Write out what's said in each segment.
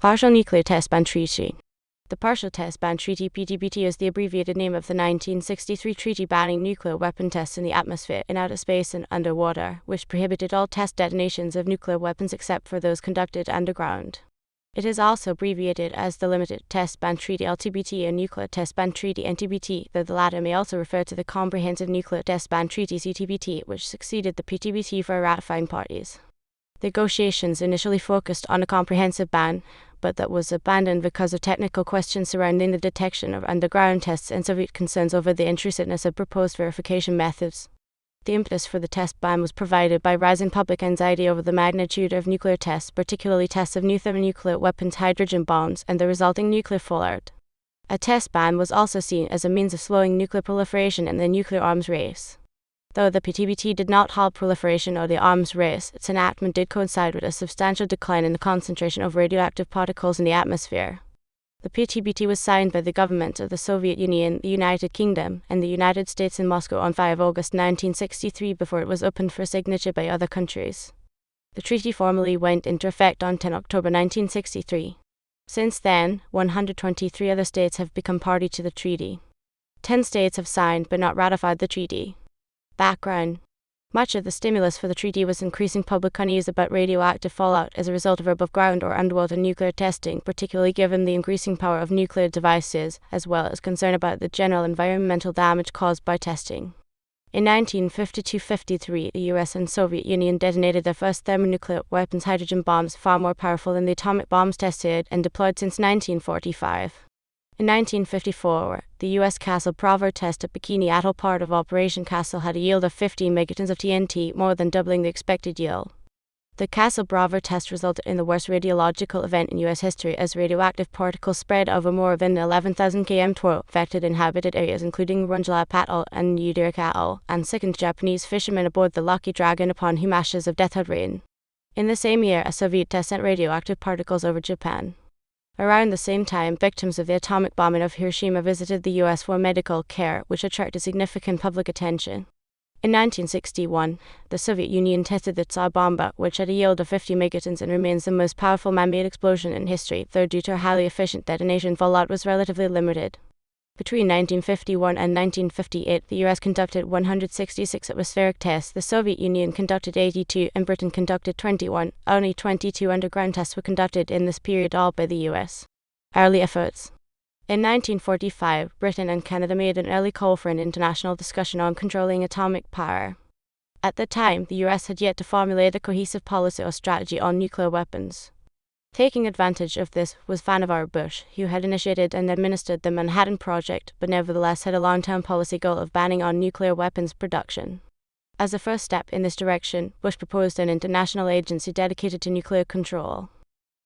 Partial Nuclear Test Ban Treaty. The Partial Test Ban Treaty (PTBT) is the abbreviated name of the 1963 treaty banning nuclear weapon tests in the atmosphere, in outer space, and underwater, which prohibited all test detonations of nuclear weapons except for those conducted underground. It is also abbreviated as the Limited Test Ban Treaty (LTBT) and Nuclear Test Ban Treaty (NTBT), though the latter may also refer to the Comprehensive Nuclear Test Ban Treaty (CTBT), which succeeded the PTBT for ratifying parties. Negotiations initially focused on a comprehensive ban, but that was abandoned because of technical questions surrounding the detection of underground tests and Soviet concerns over the intrusiveness of proposed verification methods. The impetus for the test ban was provided by rising public anxiety over the magnitude of nuclear tests, particularly tests of new thermonuclear weapons, hydrogen bombs, and the resulting nuclear fallout. A test ban was also seen as a means of slowing nuclear proliferation in the nuclear arms race. Though the PTBT did not halt proliferation or the arms race, its enactment did coincide with a substantial decline in the concentration of radioactive particles in the atmosphere. The PTBT was signed by the governments of the Soviet Union, the United Kingdom, and the United States in Moscow on 5 August 1963 before it was opened for signature by other countries. The treaty formally went into effect on 10 October 1963. Since then, 123 other states have become party to the treaty. 10 states have signed but not ratified the treaty. Background. Much of the stimulus for the treaty was increasing public unease about radioactive fallout as a result of above-ground or underwater nuclear testing, particularly given the increasing power of nuclear devices, as well as concern about the general environmental damage caused by testing. In 1952-53, the US and Soviet Union detonated their first thermonuclear weapons, hydrogen bombs, far more powerful than the atomic bombs tested and deployed since 1945. In 1954, the U.S. Castle Bravo test at Bikini Atoll, part of Operation Castle, had a yield of 15 megatons of TNT, more than doubling the expected yield. The Castle Bravo test resulted in the worst radiological event in U.S. history, as radioactive particles spread over more than 11,000 km2, affected inhabited areas including Rongelap Atoll and Udirak Atoll, and sickened Japanese fishermen aboard the Lucky Dragon, upon whom ashes of death had rained. In the same year, a Soviet test sent radioactive particles over Japan. Around the same time, victims of the atomic bombing of Hiroshima visited the U.S. for medical care, which attracted significant public attention. In 1961, the Soviet Union tested the Tsar Bomba, which had a yield of 50 megatons and remains the most powerful man-made explosion in history, though due to a highly efficient detonation, fallout was relatively limited. Between 1951 and 1958, the U.S. conducted 166 atmospheric tests, the Soviet Union conducted 82, and Britain conducted 21. Only 22 underground tests were conducted in this period, all by the U.S. Early efforts. In 1945, Britain and Canada made an early call for an international discussion on controlling atomic power. At the time, the U.S. had yet to formulate a cohesive policy or strategy on nuclear weapons. Taking advantage of this was Vannevar Bush, who had initiated and administered the Manhattan Project, but nevertheless had a long-term policy goal of banning on nuclear weapons production. As a first step in this direction, Bush proposed an international agency dedicated to nuclear control.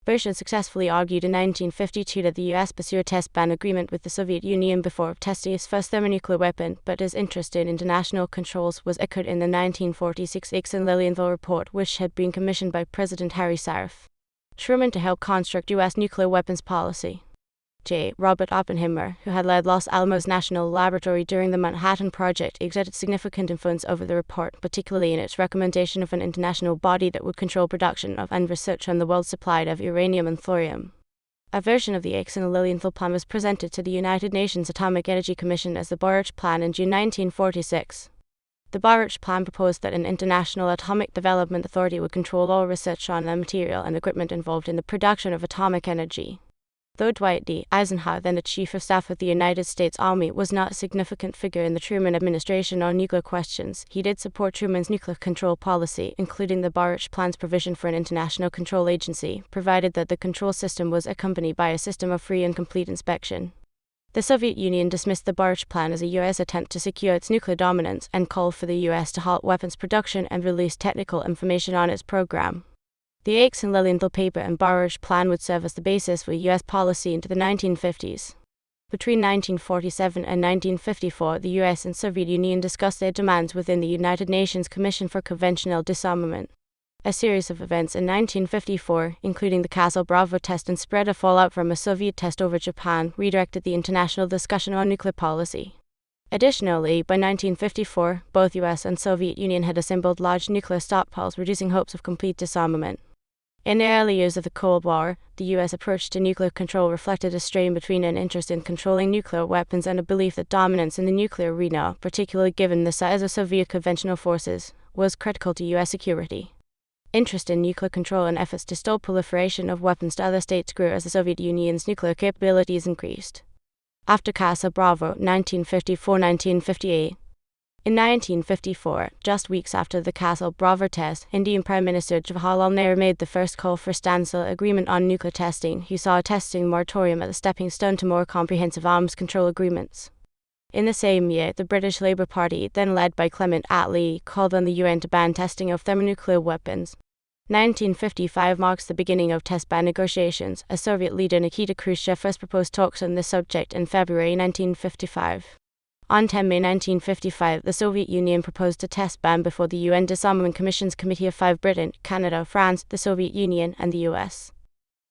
Bush had successfully argued in 1952 that the U.S. pursue a test ban agreement with the Soviet Union before testing its first thermonuclear weapon, but his interest in international controls was echoed in the 1946 Aix-en-Lilienthal report, which had been commissioned by President Harry Sarf Truman to help construct U.S. nuclear weapons policy. J. Robert Oppenheimer, who had led Los Alamos National Laboratory during the Manhattan Project, exerted significant influence over the report, particularly in its recommendation of an international body that would control production of and research on the world's supply of uranium and thorium. A version of the Aix-en-Lilienthal plan was presented to the United Nations Atomic Energy Commission as the Burridge Plan in June 1946. The Burridge Plan proposed that an international atomic development authority would control all research on the material and equipment involved in the production of atomic energy. Though Dwight D. Eisenhower, then the Chief of Staff of the United States Army, was not a significant figure in the Truman administration on nuclear questions, he did support Truman's nuclear control policy, including the Burridge Plan's provision for an international control agency, provided that the control system was accompanied by a system of free and complete inspection. The Soviet Union dismissed the Burridge Plan as a U.S. attempt to secure its nuclear dominance and called for the U.S. to halt weapons production and release technical information on its program. The Aix-en-Lilienthal paper and Burridge Plan would serve as the basis for U.S. policy into the 1950s. Between 1947 and 1954, the U.S. and Soviet Union discussed their demands within the United Nations Commission for Conventional Disarmament. A series of events in 1954, including the Castle Bravo test and spread of fallout from a Soviet test over Japan, redirected the international discussion on nuclear policy. Additionally, by 1954, both US and Soviet Union had assembled large nuclear stockpiles, reducing hopes of complete disarmament. In the early years of the Cold War, the U.S. approach to nuclear control reflected a strain between an interest in controlling nuclear weapons and a belief that dominance in the nuclear arena, particularly given the size of Soviet conventional forces, was critical to U.S. security. Interest in nuclear control and efforts to stop proliferation of weapons to other states grew as the Soviet Union's nuclear capabilities increased. After Castle Bravo, 1954-1958. In 1954, just weeks after the Castle Bravo test, Indian Prime Minister Jawaharlal Nehru made the first call for standstill agreement on nuclear testing. He saw a testing moratorium as a stepping stone to more comprehensive arms control agreements. In the same year, the British Labour Party, then led by Clement Attlee, called on the UN to ban testing of thermonuclear weapons. 1955 marks the beginning of test ban negotiations, as Soviet leader Nikita Khrushchev first proposed talks on this subject in February 1955. On 10 May 1955, the Soviet Union proposed a test ban before the UN Disarmament Commission's Committee of Five: Britain, Canada, France, the Soviet Union, and the US.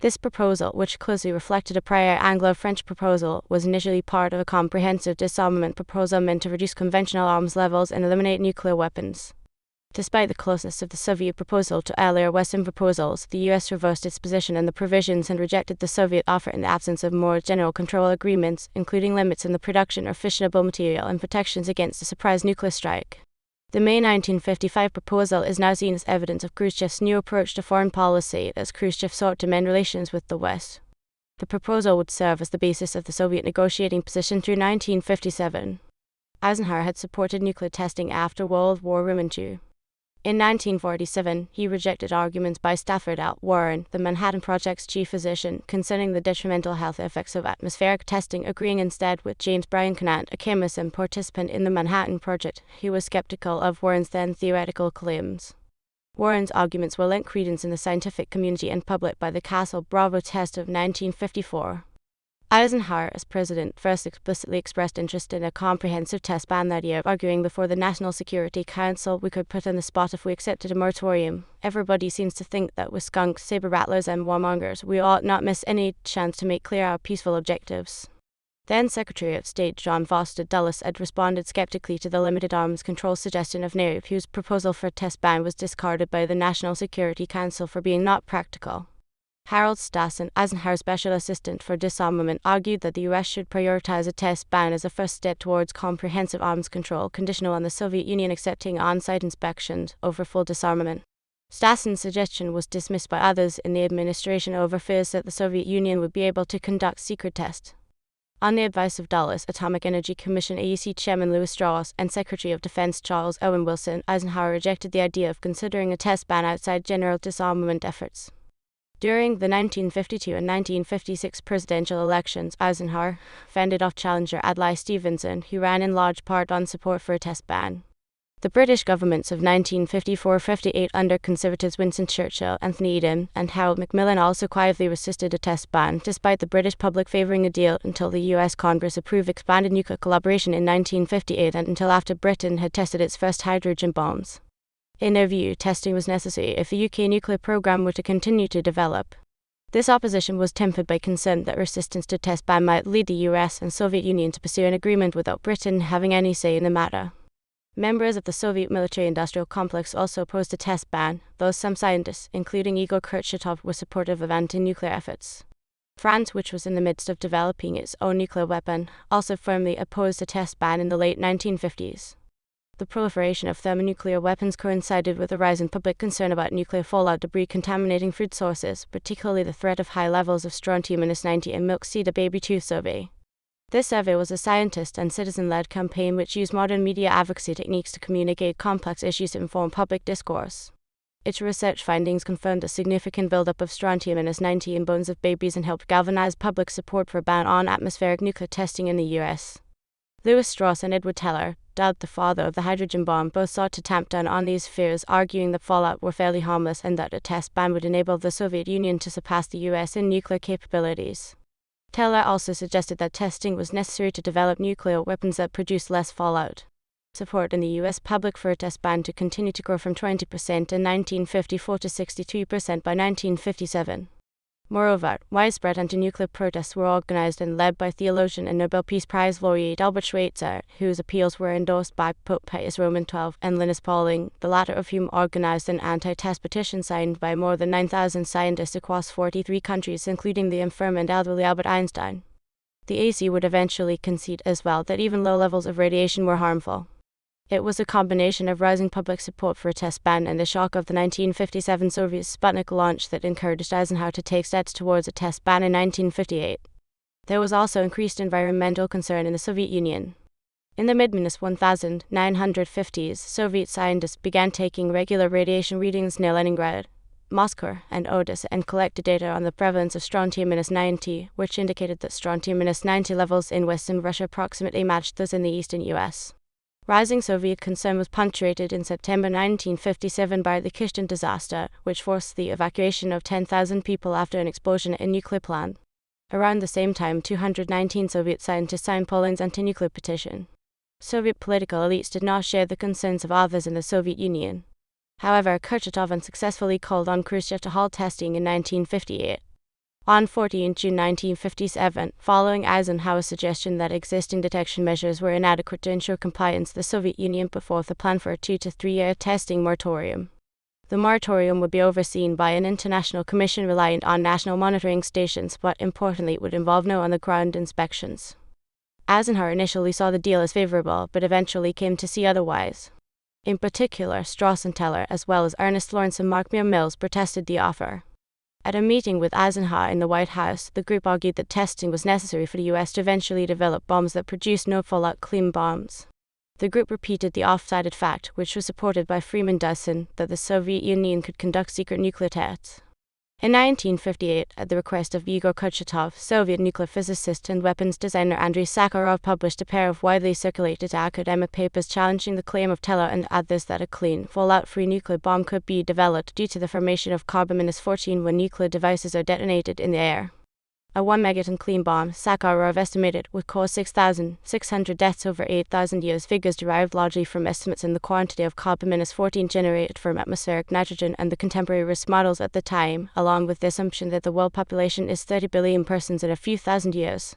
This proposal, which closely reflected a prior Anglo-French proposal, was initially part of a comprehensive disarmament proposal meant to reduce conventional arms levels and eliminate nuclear weapons. Despite the closeness of the Soviet proposal to earlier Western proposals, the US reversed its position on the provisions and rejected the Soviet offer in the absence of more general control agreements, including limits in the production of fissionable material and protections against a surprise nuclear strike. The May 1955 proposal is now seen as evidence of Khrushchev's new approach to foreign policy, as Khrushchev sought to mend relations with the West. The proposal would serve as the basis of the Soviet negotiating position through 1957. Eisenhower had supported nuclear testing after World War II. In 1947, he rejected arguments by Stafford L. Warren, the Manhattan Project's chief physician, concerning the detrimental health effects of atmospheric testing, agreeing instead with James Bryan Conant, a chemist and participant in the Manhattan Project, who was skeptical of Warren's then theoretical claims. Warren's arguments were lent credence in the scientific community and public by the Castle Bravo test of 1954. Eisenhower, as president, first explicitly expressed interest in a comprehensive test ban that year, arguing before the National Security Council, "We could put on the spot if we accepted a moratorium. Everybody seems to think that with skunks, saber rattlers, and warmongers, we ought not miss any chance to make clear our peaceful objectives." Then Secretary of State John Foster Dulles had responded skeptically to the limited arms control suggestion of Nehru, whose proposal for a test ban was discarded by the National Security Council for being not practical. Harold Stassen, Eisenhower's special assistant for disarmament, argued that the U.S. should prioritize a test ban as a first step towards comprehensive arms control, conditional on the Soviet Union accepting on-site inspections over full disarmament. Stassen's suggestion was dismissed by others in the administration over fears that the Soviet Union would be able to conduct secret tests. On the advice of Dulles, Atomic Energy Commission AEC Chairman Louis Strauss, and Secretary of Defense Charles Owen Wilson, Eisenhower rejected the idea of considering a test ban outside general disarmament efforts. During the 1952 and 1956 presidential elections, Eisenhower fended off challenger Adlai Stevenson, who ran in large part on support for a test ban. The British governments of 1954-58 under Conservatives Winston Churchill, Anthony Eden, and Harold Macmillan also quietly resisted a test ban, despite the British public favouring a deal, until the US Congress approved expanded nuclear collaboration in 1958 and until after Britain had tested its first hydrogen bombs. In their view, testing was necessary if the UK nuclear program were to continue to develop. This opposition was tempered by concern that resistance to test ban might lead the US and Soviet Union to pursue an agreement without Britain having any say in the matter. Members of the Soviet military-industrial complex also opposed a test ban, though some scientists, including Igor Kurchatov, were supportive of anti-nuclear efforts. France, which was in the midst of developing its own nuclear weapon, also firmly opposed a test ban in the late 1950s. The proliferation of thermonuclear weapons coincided with a rise in public concern about nuclear fallout debris contaminating food sources, particularly the threat of high levels of strontium-90 in milk. See the Baby Tooth survey. This survey was a scientist and citizen-led campaign which used modern media advocacy techniques to communicate complex issues to inform public discourse. Its research findings confirmed a significant buildup of strontium-90 in bones of babies and helped galvanize public support for a ban on atmospheric nuclear testing in the U.S. Louis Strauss and Edward Teller, dubbed the father of the hydrogen bomb, both sought to tamp down on these fears, arguing that fallout were fairly harmless and that a test ban would enable the Soviet Union to surpass the US in nuclear capabilities. Teller also suggested that testing was necessary to develop nuclear weapons that produced less fallout. Support in the US public for a test ban to continue to grow from 20% in 1954 to 63% by 1957. Moreover, widespread anti-nuclear protests were organized and led by theologian and Nobel Peace Prize laureate Albert Schweitzer, whose appeals were endorsed by Pope Pius Roman XII and Linus Pauling, the latter of whom organized an anti-test petition signed by more than 9,000 scientists across 43 countries, including the infirm and elderly Albert Einstein. The AC would eventually concede as well that even low levels of radiation were harmful. It was a combination of rising public support for a test ban and the shock of the 1957 Soviet Sputnik launch that encouraged Eisenhower to take steps towards a test ban in 1958. There was also increased environmental concern in the Soviet Union. In the mid-1950s, Soviet scientists began taking regular radiation readings near Leningrad, Moscow, and Odessa and collected data on the prevalence of strontium-90, which indicated that strontium-90 levels in Western Russia approximately matched those in the eastern US. Rising Soviet concern was punctuated in September 1957 by the Kishtin disaster, which forced the evacuation of 10,000 people after an explosion at a nuclear plant. Around the same time, 219 Soviet scientists signed Pauling's anti-nuclear petition. Soviet political elites did not share the concerns of others in the Soviet Union. However, Kurchatov unsuccessfully called on Khrushchev to halt testing in 1958. On 14 June 1957, following Eisenhower's suggestion that existing detection measures were inadequate to ensure compliance, the Soviet Union put forth a plan for a 2 to 3 year testing moratorium. The moratorium would be overseen by an international commission reliant on national monitoring stations, but importantly, it would involve no on-the-ground inspections. Eisenhower initially saw the deal as favorable, but eventually came to see otherwise. In particular, Strauss and Teller, as well as Ernest Lawrence and Mark Mills, protested the offer. At a meeting with Eisenhower in the White House, the group argued that testing was necessary for the U.S. to eventually develop bombs that produced no fallout clean bombs. The group repeated the oft-cited fact, which was supported by Freeman Dyson, that the Soviet Union could conduct secret nuclear tests. In 1958, at the request of Igor Kurchatov, Soviet nuclear physicist and weapons designer Andrei Sakharov published a pair of widely circulated academic papers challenging the claim of Teller and others that a clean, fallout-free nuclear bomb could be developed due to the formation of carbon-14 when nuclear devices are detonated in the air. A 1 megaton clean bomb, Sakharov estimated, would cause 6,600 deaths over 8,000 years, figures derived largely from estimates in the quantity of carbon-14 generated from atmospheric nitrogen and the contemporary risk models at the time, along with the assumption that the world population is 30 billion persons in a few thousand years.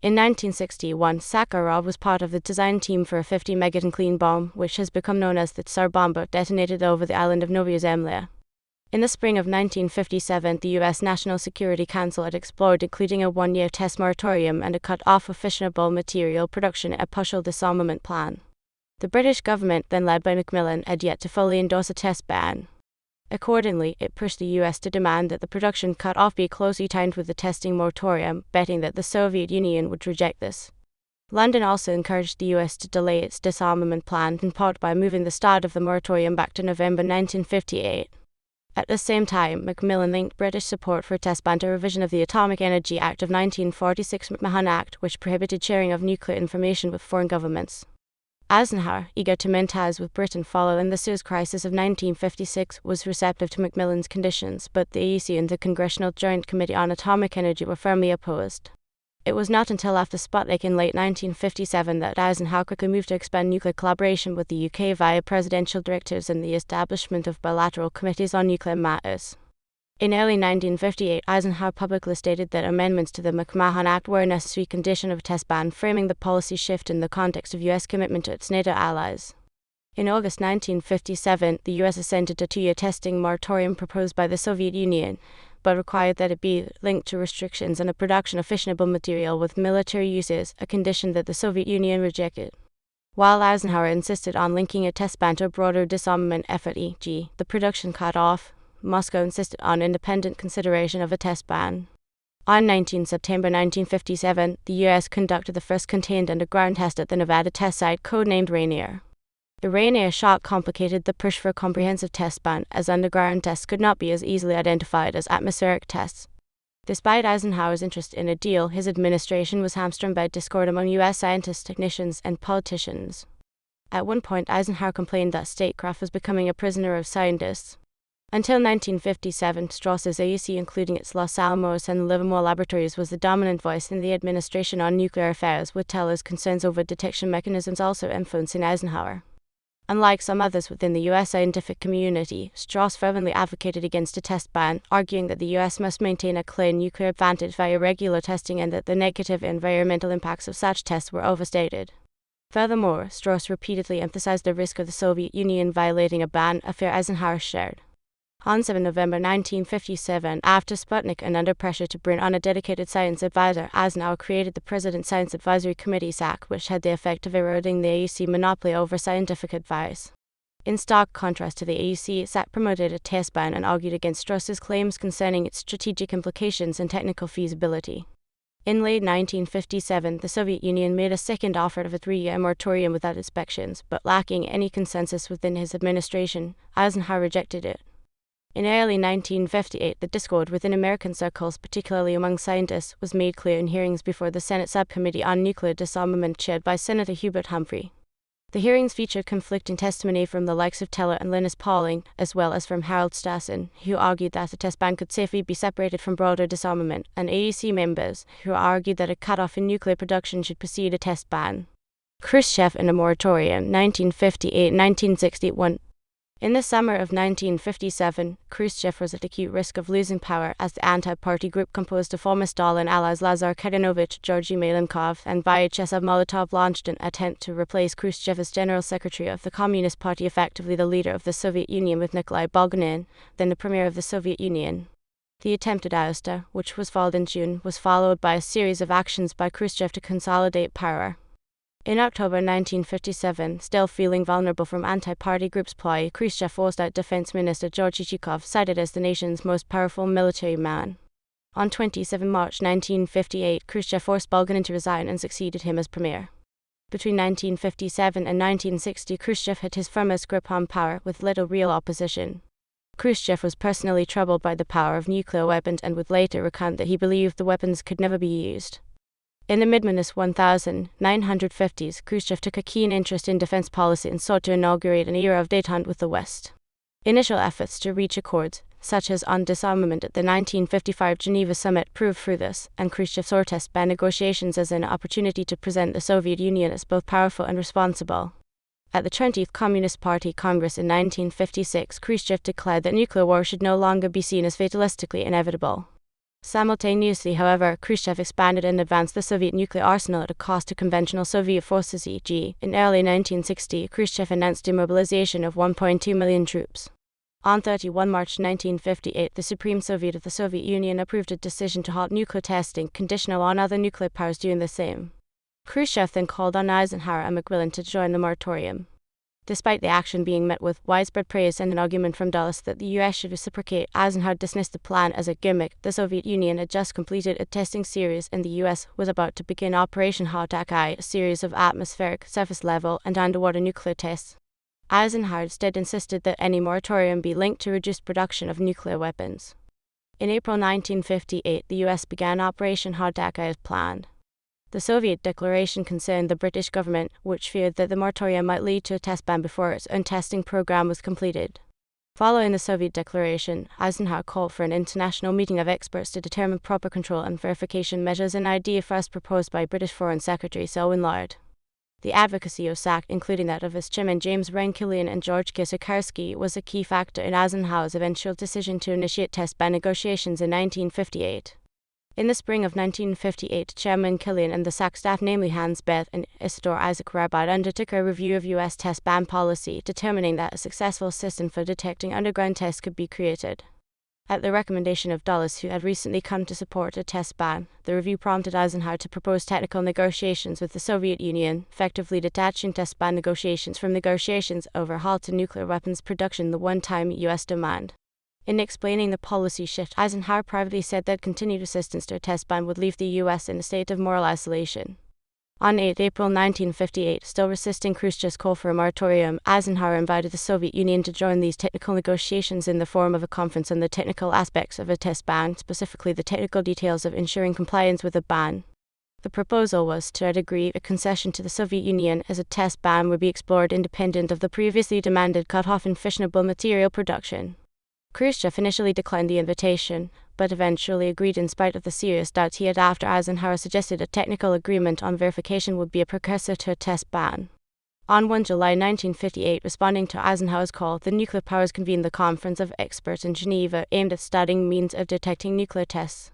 In 1961, Sakharov was part of the design team for a 50 megaton clean bomb, which has become known as the Tsar Bomba, detonated over the island of Novaya Zemlya. In the spring of 1957, the U.S. National Security Council had explored including a 1-year test moratorium and a cut-off of fissionable material production, a partial disarmament plan. The British government, then led by Macmillan, had yet to fully endorse a test ban. Accordingly, it pushed the U.S. to demand that the production cut-off be closely timed with the testing moratorium, betting that the Soviet Union would reject this. London also encouraged the U.S. to delay its disarmament plan, in part by moving the start of the moratorium back to November 1958. At the same time, Macmillan linked British support for a test ban to a revision of the Atomic Energy Act of 1946, McMahon Act, which prohibited sharing of nuclear information with foreign governments. Eisenhower, eager to mend ties with Britain following the Suez Crisis of 1956, was receptive to Macmillan's conditions, but the AEC and the Congressional Joint Committee on Atomic Energy were firmly opposed. It was not until after Sputnik in late 1957 that Eisenhower quickly moved to expand nuclear collaboration with the UK via presidential directives and the establishment of bilateral committees on nuclear matters. In early 1958, Eisenhower publicly stated that amendments to the McMahon Act were a necessary condition of a test ban, framing the policy shift in the context of U.S. commitment to its NATO allies. In August 1957, the U.S. assented to a 2-year testing moratorium proposed by the Soviet Union, but required that it be linked to restrictions on the production of fissionable material with military uses, a condition that the Soviet Union rejected. While Eisenhower insisted on linking a test ban to a broader disarmament effort, e.g., the production cut-off, Moscow insisted on independent consideration of a test ban. On 19 September 1957, the U.S. conducted the first contained underground test at the Nevada test site, codenamed Rainier. The Rainier shot complicated the push for a comprehensive test ban, as underground tests could not be as easily identified as atmospheric tests. Despite Eisenhower's interest in a deal, his administration was hamstrung by discord among U.S. scientists, technicians, and politicians. At one point, Eisenhower complained that statecraft was becoming a prisoner of scientists. Until 1957, Strauss's AEC, including its Los Alamos and Livermore laboratories, was the dominant voice in the administration on nuclear affairs, with Teller's concerns over detection mechanisms also influencing Eisenhower. Unlike some others within the U.S. scientific community, Strauss fervently advocated against a test ban, arguing that the U.S. must maintain a clear nuclear advantage via regular testing and that the negative environmental impacts of such tests were overstated. Furthermore, Strauss repeatedly emphasized the risk of the Soviet Union violating a ban, a fear Eisenhower shared. On 7 November 1957, after Sputnik and under pressure to bring on a dedicated science advisor, Eisenhower created the President's Science Advisory Committee (SAC), which had the effect of eroding the AEC monopoly over scientific advice. In stark contrast to the AEC, SAC promoted a test ban and argued against Strauss's claims concerning its strategic implications and technical feasibility. In late 1957, the Soviet Union made a second offer of a 3-year moratorium without inspections, but lacking any consensus within his administration, Eisenhower rejected it. In early 1958, the discord within American circles, particularly among scientists, was made clear in hearings before the Senate Subcommittee on Nuclear Disarmament chaired by Senator Hubert Humphrey. The hearings featured conflicting testimony from the likes of Teller and Linus Pauling, as well as from Harold Stassen, who argued that a test ban could safely be separated from broader disarmament, and AEC members, who argued that a cutoff in nuclear production should precede a test ban. Khrushchev and a moratorium, 1958-1961. In the summer of 1957, Khrushchev was at acute risk of losing power as the anti-party group composed of former Stalin allies Lazar Kadinovich, Georgy Malenkov, and Vyacheslav Molotov launched an attempt to replace Khrushchev as General Secretary of the Communist Party, effectively the leader of the Soviet Union, with Nikolai Bulganin, then the Premier of the Soviet Union. The attempted ouster, which was foiled in June, was followed by a series of actions by Khrushchev to consolidate power. In October 1957, still feeling vulnerable from anti-party groups' ploy, Khrushchev forced out Defense Minister Georgy Zhukov, cited as the nation's most powerful military man. On 27 March 1958, Khrushchev forced Bulganin to resign and succeeded him as premier. Between 1957 and 1960, Khrushchev had his firmest grip on power, with little real opposition. Khrushchev was personally troubled by the power of nuclear weapons and would later recount that he believed the weapons could never be used. In the mid-1950s, Khrushchev took a keen interest in defense policy and sought to inaugurate an era of détente with the West. Initial efforts to reach accords, such as on disarmament at the 1955 Geneva summit, proved fruitless, and Khrushchev saw test ban negotiations as an opportunity to present the Soviet Union as both powerful and responsible. At the 20th Communist Party Congress in 1956, Khrushchev declared that nuclear war should no longer be seen as fatalistically inevitable. Simultaneously, however, Khrushchev expanded and advanced the Soviet nuclear arsenal at a cost to conventional Soviet forces, e.g., in early 1960, Khrushchev announced demobilization of 1.2 million troops. On 31 March 1958, the Supreme Soviet of the Soviet Union approved a decision to halt nuclear testing, conditional on other nuclear powers doing the same. Khrushchev then called on Eisenhower and Macmillan to join the moratorium. Despite the action being met with widespread praise and an argument from Dulles that the US should reciprocate, Eisenhower dismissed the plan as a gimmick. The Soviet Union had just completed a testing series, and the US was about to begin Operation halt, a series of atmospheric, surface level, and underwater nuclear tests. Eisenhower instead insisted that any moratorium be linked to reduced production of nuclear weapons. In April 1958, the US began Operation halt as planned. The Soviet declaration concerned the British government, which feared that the moratorium might lead to a test ban before its own testing program was completed. Following the Soviet declaration, Eisenhower called for an international meeting of experts to determine proper control and verification measures, an idea first proposed by British Foreign Secretary Selwyn Lard. The advocacy of SAC, including that of its chairman James Killian and George Kieserkarski, was a key factor in Eisenhower's eventual decision to initiate test ban negotiations in 1958. In the spring of 1958, Chairman Killian and the SAC staff, namely Hans Bethe and Isidore Isaac Rabide, undertook a review of U.S. test ban policy, determining that a successful system for detecting underground tests could be created. At the recommendation of Dulles, who had recently come to support a test ban, the review prompted Eisenhower to propose technical negotiations with the Soviet Union, effectively detaching test ban negotiations from negotiations over halt to nuclear weapons production, the one-time U.S. demand. In explaining the policy shift, Eisenhower privately said that continued resistance to a test ban would leave the U.S. in a state of moral isolation. On 8 April 1958, still resisting Khrushchev's call for a moratorium, Eisenhower invited the Soviet Union to join these technical negotiations in the form of a conference on the technical aspects of a test ban, specifically the technical details of ensuring compliance with a ban. The proposal was to a degree a concession to the Soviet Union, as a test ban would be explored independent of the previously demanded cutoff in fissionable material production. Khrushchev initially declined the invitation, but eventually agreed in spite of the serious doubts he had after Eisenhower suggested a technical agreement on verification would be a precursor to a test ban. On 1 July 1958, responding to Eisenhower's call, the nuclear powers convened the Conference of Experts in Geneva aimed at studying means of detecting nuclear tests.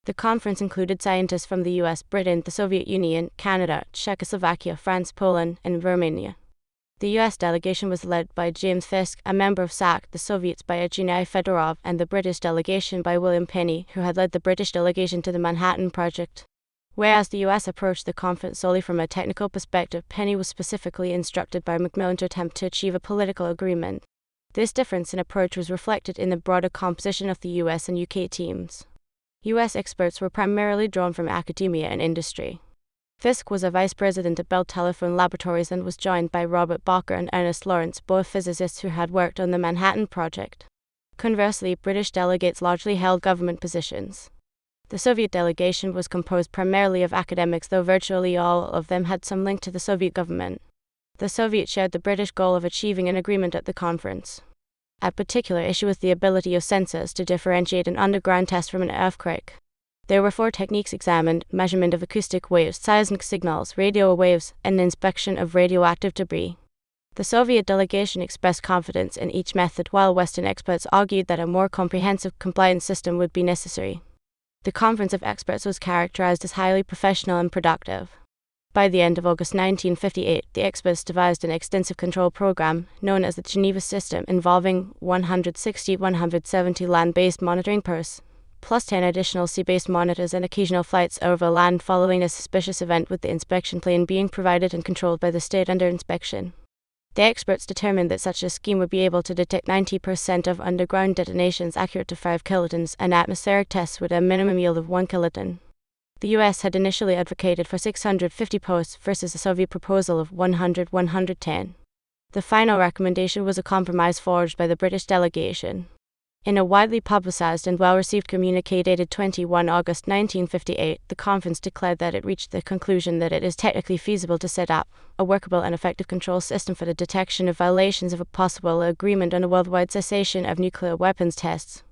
The conference included scientists from the US, Britain, the Soviet Union, Canada, Czechoslovakia, France, Poland, and Romania. The US delegation was led by James Fisk, a member of SAC, the Soviets by Evgeny Fedorov, and the British delegation by William Penney, who had led the British delegation to the Manhattan Project. Whereas the US approached the conference solely from a technical perspective, Penney was specifically instructed by Macmillan to attempt to achieve a political agreement. This difference in approach was reflected in the broader composition of the US and UK teams. US experts were primarily drawn from academia and industry. Fisk was a vice president at Bell Telephone Laboratories and was joined by Robert Bacher and Ernest Lawrence, both physicists who had worked on the Manhattan Project. Conversely, British delegates largely held government positions. The Soviet delegation was composed primarily of academics, though virtually all of them had some link to the Soviet government. The Soviets shared the British goal of achieving an agreement at the conference. A particular issue was the ability of sensors to differentiate an underground test from an earthquake. There were 4 techniques examined: measurement of acoustic waves, seismic signals, radio waves, and inspection of radioactive debris. The Soviet delegation expressed confidence in each method, while Western experts argued that a more comprehensive compliance system would be necessary. The Conference of Experts was characterized as highly professional and productive. By the end of August 1958, the experts devised an extensive control program, known as the Geneva System, involving 170 land-based monitoring posts, plus 10 additional sea-based monitors and occasional flights over land following a suspicious event, with the inspection plane being provided and controlled by the state under inspection. The experts determined that such a scheme would be able to detect 90% of underground detonations accurate to 5 kilotons, and atmospheric tests with a minimum yield of 1 kiloton. The US had initially advocated for 650 posts versus a Soviet proposal of 110. The final recommendation was a compromise forged by the British delegation. In a widely publicized and well-received communiqué dated 21 August 1958, the conference declared that it reached the conclusion that it is technically feasible to set up a workable and effective control system for the detection of violations of a possible agreement on a worldwide cessation of nuclear weapons tests.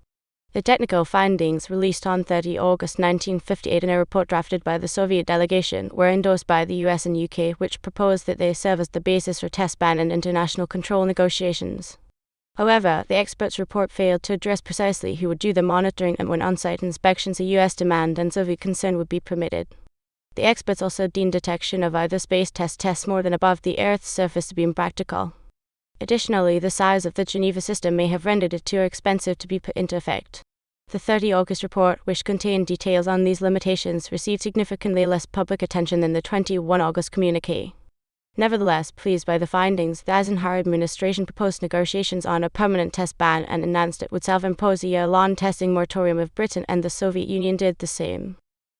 The technical findings, released on 30 August 1958 in a report drafted by the Soviet delegation, were endorsed by the US and UK, which proposed that they serve as the basis for test ban and international control negotiations. However, the experts' report failed to address precisely who would do the monitoring and when on-site inspections, a US demand and Soviet concern, would be permitted. The experts also deemed detection of either space tests more than above the Earth's surface to be impractical. Additionally, the size of the Geneva system may have rendered it too expensive to be put into effect. The 30 August report, which contained details on these limitations, received significantly less public attention than the 21 August communiqué. Nevertheless, pleased by the findings, the Eisenhower administration proposed negotiations on a permanent test ban and announced it would self-impose a year-long testing moratorium if Britain and the Soviet Union did the same.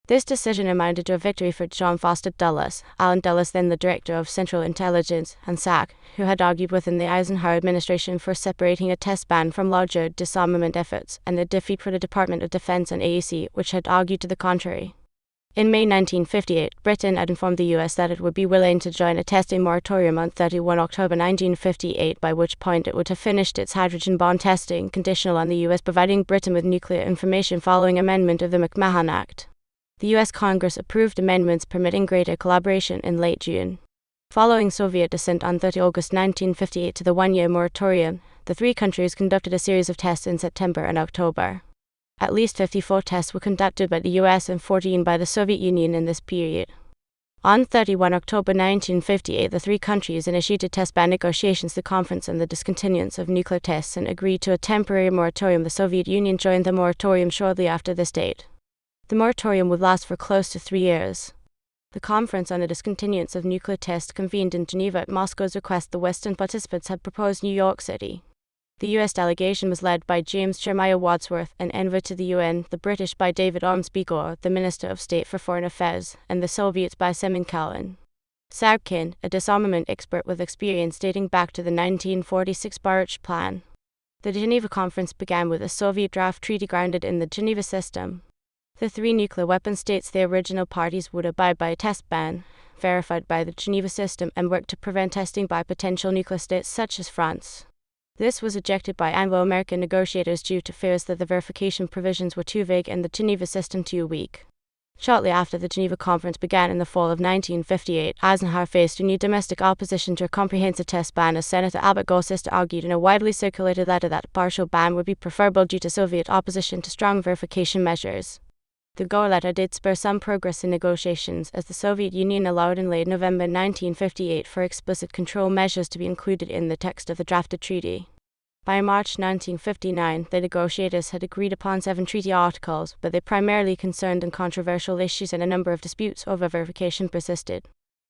This decision amounted to a victory for John Foster Dulles, Allen Dulles, then the director of Central Intelligence, and SAC, who had argued within the Eisenhower administration for separating a test ban from larger disarmament efforts, and a defeat for the Department of Defense and AEC, which had argued to the contrary. In May 1958, Britain had informed the US that it would be willing to join a testing moratorium on 31 October 1958, by which point it would have finished its hydrogen bomb testing, conditional on the US providing Britain with nuclear information following amendment of the McMahon Act. The US Congress approved amendments permitting greater collaboration in late June. Following Soviet dissent on 30 August 1958 to the one-year moratorium, the 3 countries conducted a series of tests in September and October. At least 54 tests were conducted by the US and 14 by the Soviet Union in this period. On 31 October 1958, the 3 countries initiated test ban negotiations, the conference and the discontinuance of nuclear tests, and agreed to a temporary moratorium. The Soviet Union joined the moratorium shortly after this date. The moratorium would last for close to 3 years. The Conference on the Discontinuance of Nuclear Tests convened in Geneva at Moscow's request. The Western participants had proposed New York City. The US delegation was led by James Jeremiah Wadsworth, an envoy to the UN, the British by David Ormsby Gore, the Minister of State for Foreign Affairs, and the Soviets by Semyon Kalin. Sarkin, a disarmament expert with experience dating back to the 1946 Baruch Plan. The Geneva Conference began with a Soviet draft treaty grounded in the Geneva System. The 3 nuclear weapon states, the original parties, would abide by a test ban, verified by the Geneva System, and work to prevent testing by potential nuclear states such as France. This was rejected by Anglo-American negotiators due to fears that the verification provisions were too vague and the Geneva System too weak. Shortly after the Geneva Conference began in the fall of 1958, Eisenhower faced renewed domestic opposition to a comprehensive test ban, as Senator Albert Gossis argued in a widely circulated letter that a partial ban would be preferable due to Soviet opposition to strong verification measures. The Gore letter did spur some progress in negotiations, as the Soviet Union allowed in late November 1958 for explicit control measures to be included in the text of the drafted treaty. By March 1959, the negotiators had agreed upon 7 treaty articles, but they primarily concerned in controversial issues, and a number of disputes over verification persisted.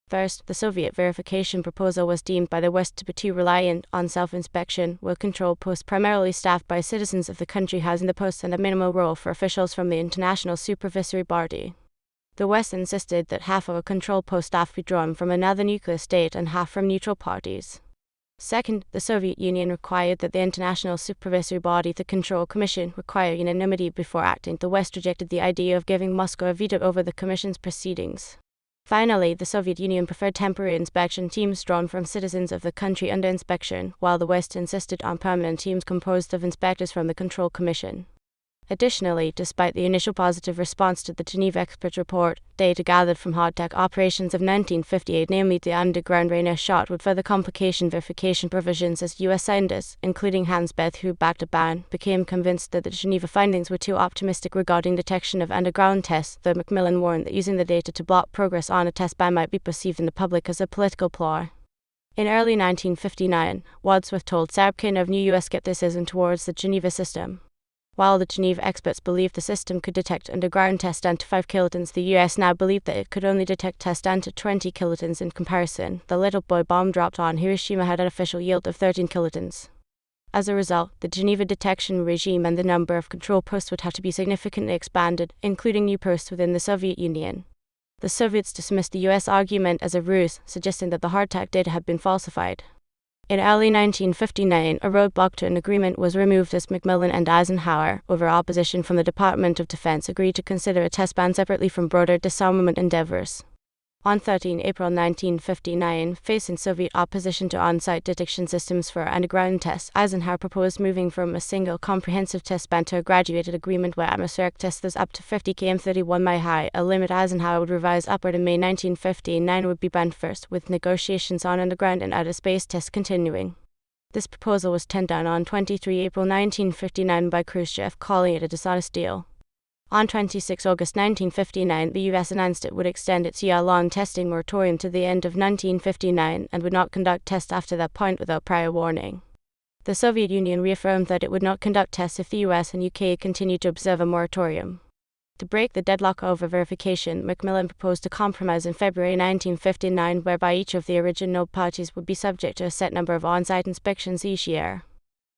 First, the Soviet verification proposal was deemed by the West to be too reliant on self-inspection, with control posts primarily staffed by citizens of the country housing the posts, and a minimal role for officials from the international supervisory body. The West insisted that half of a control post staff be drawn from another nuclear state and half from neutral parties. Second, the Soviet Union required that the international supervisory body, the Control Commission, require unanimity before acting. The West rejected the idea of giving Moscow a veto over the Commission's proceedings. Finally, the Soviet Union preferred temporary inspection teams drawn from citizens of the country under inspection, while the West insisted on permanent teams composed of inspectors from the Control Commission. Additionally, despite the initial positive response to the Geneva expert report, data gathered from hard-tech operations of 1958, namely the underground Rainier shot, would further complicate verification provisions, as U.S. scientists, including Hans Bethe, who backed a ban, became convinced that the Geneva findings were too optimistic regarding detection of underground tests, though Macmillan warned that using the data to block progress on a test ban might be perceived in the public as a political ploy. In early 1959, Wadsworth told Sarbkin of new U.S. skepticism towards the Geneva system. While the Geneva experts believed the system could detect underground tests down to 5 kilotons, the US now believed that it could only detect tests down to 20 kilotons. In comparison, the little boy bomb dropped on Hiroshima had an official yield of 13 kilotons. As a result, the Geneva detection regime and the number of control posts would have to be significantly expanded, including new posts within the Soviet Union. The Soviets dismissed the US argument as a ruse, suggesting that the hardtack data had been falsified. In early 1959, a roadblock to an agreement was removed, as Macmillan and Eisenhower, over opposition from the Department of Defense, agreed to consider a test ban separately from broader disarmament endeavors. On 13 April 1959, facing Soviet opposition to on-site detection systems for underground tests, Eisenhower proposed moving from a single comprehensive test ban to a graduated agreement where atmospheric tests up to 50 km 31 mi high, a limit Eisenhower would revise upward in May 1959, would be banned first, with negotiations on underground and outer space tests continuing. This proposal was turned down on 23 April 1959 by Khrushchev, calling it a dishonest deal. On 26 August 1959, the U.S. announced it would extend its year-long testing moratorium to the end of 1959 and would not conduct tests after that point without prior warning. The Soviet Union reaffirmed that it would not conduct tests if the U.S. and UK continued to observe a moratorium. To break the deadlock over verification, Macmillan proposed a compromise in February 1959 whereby each of the original parties would be subject to a set number of on-site inspections each year.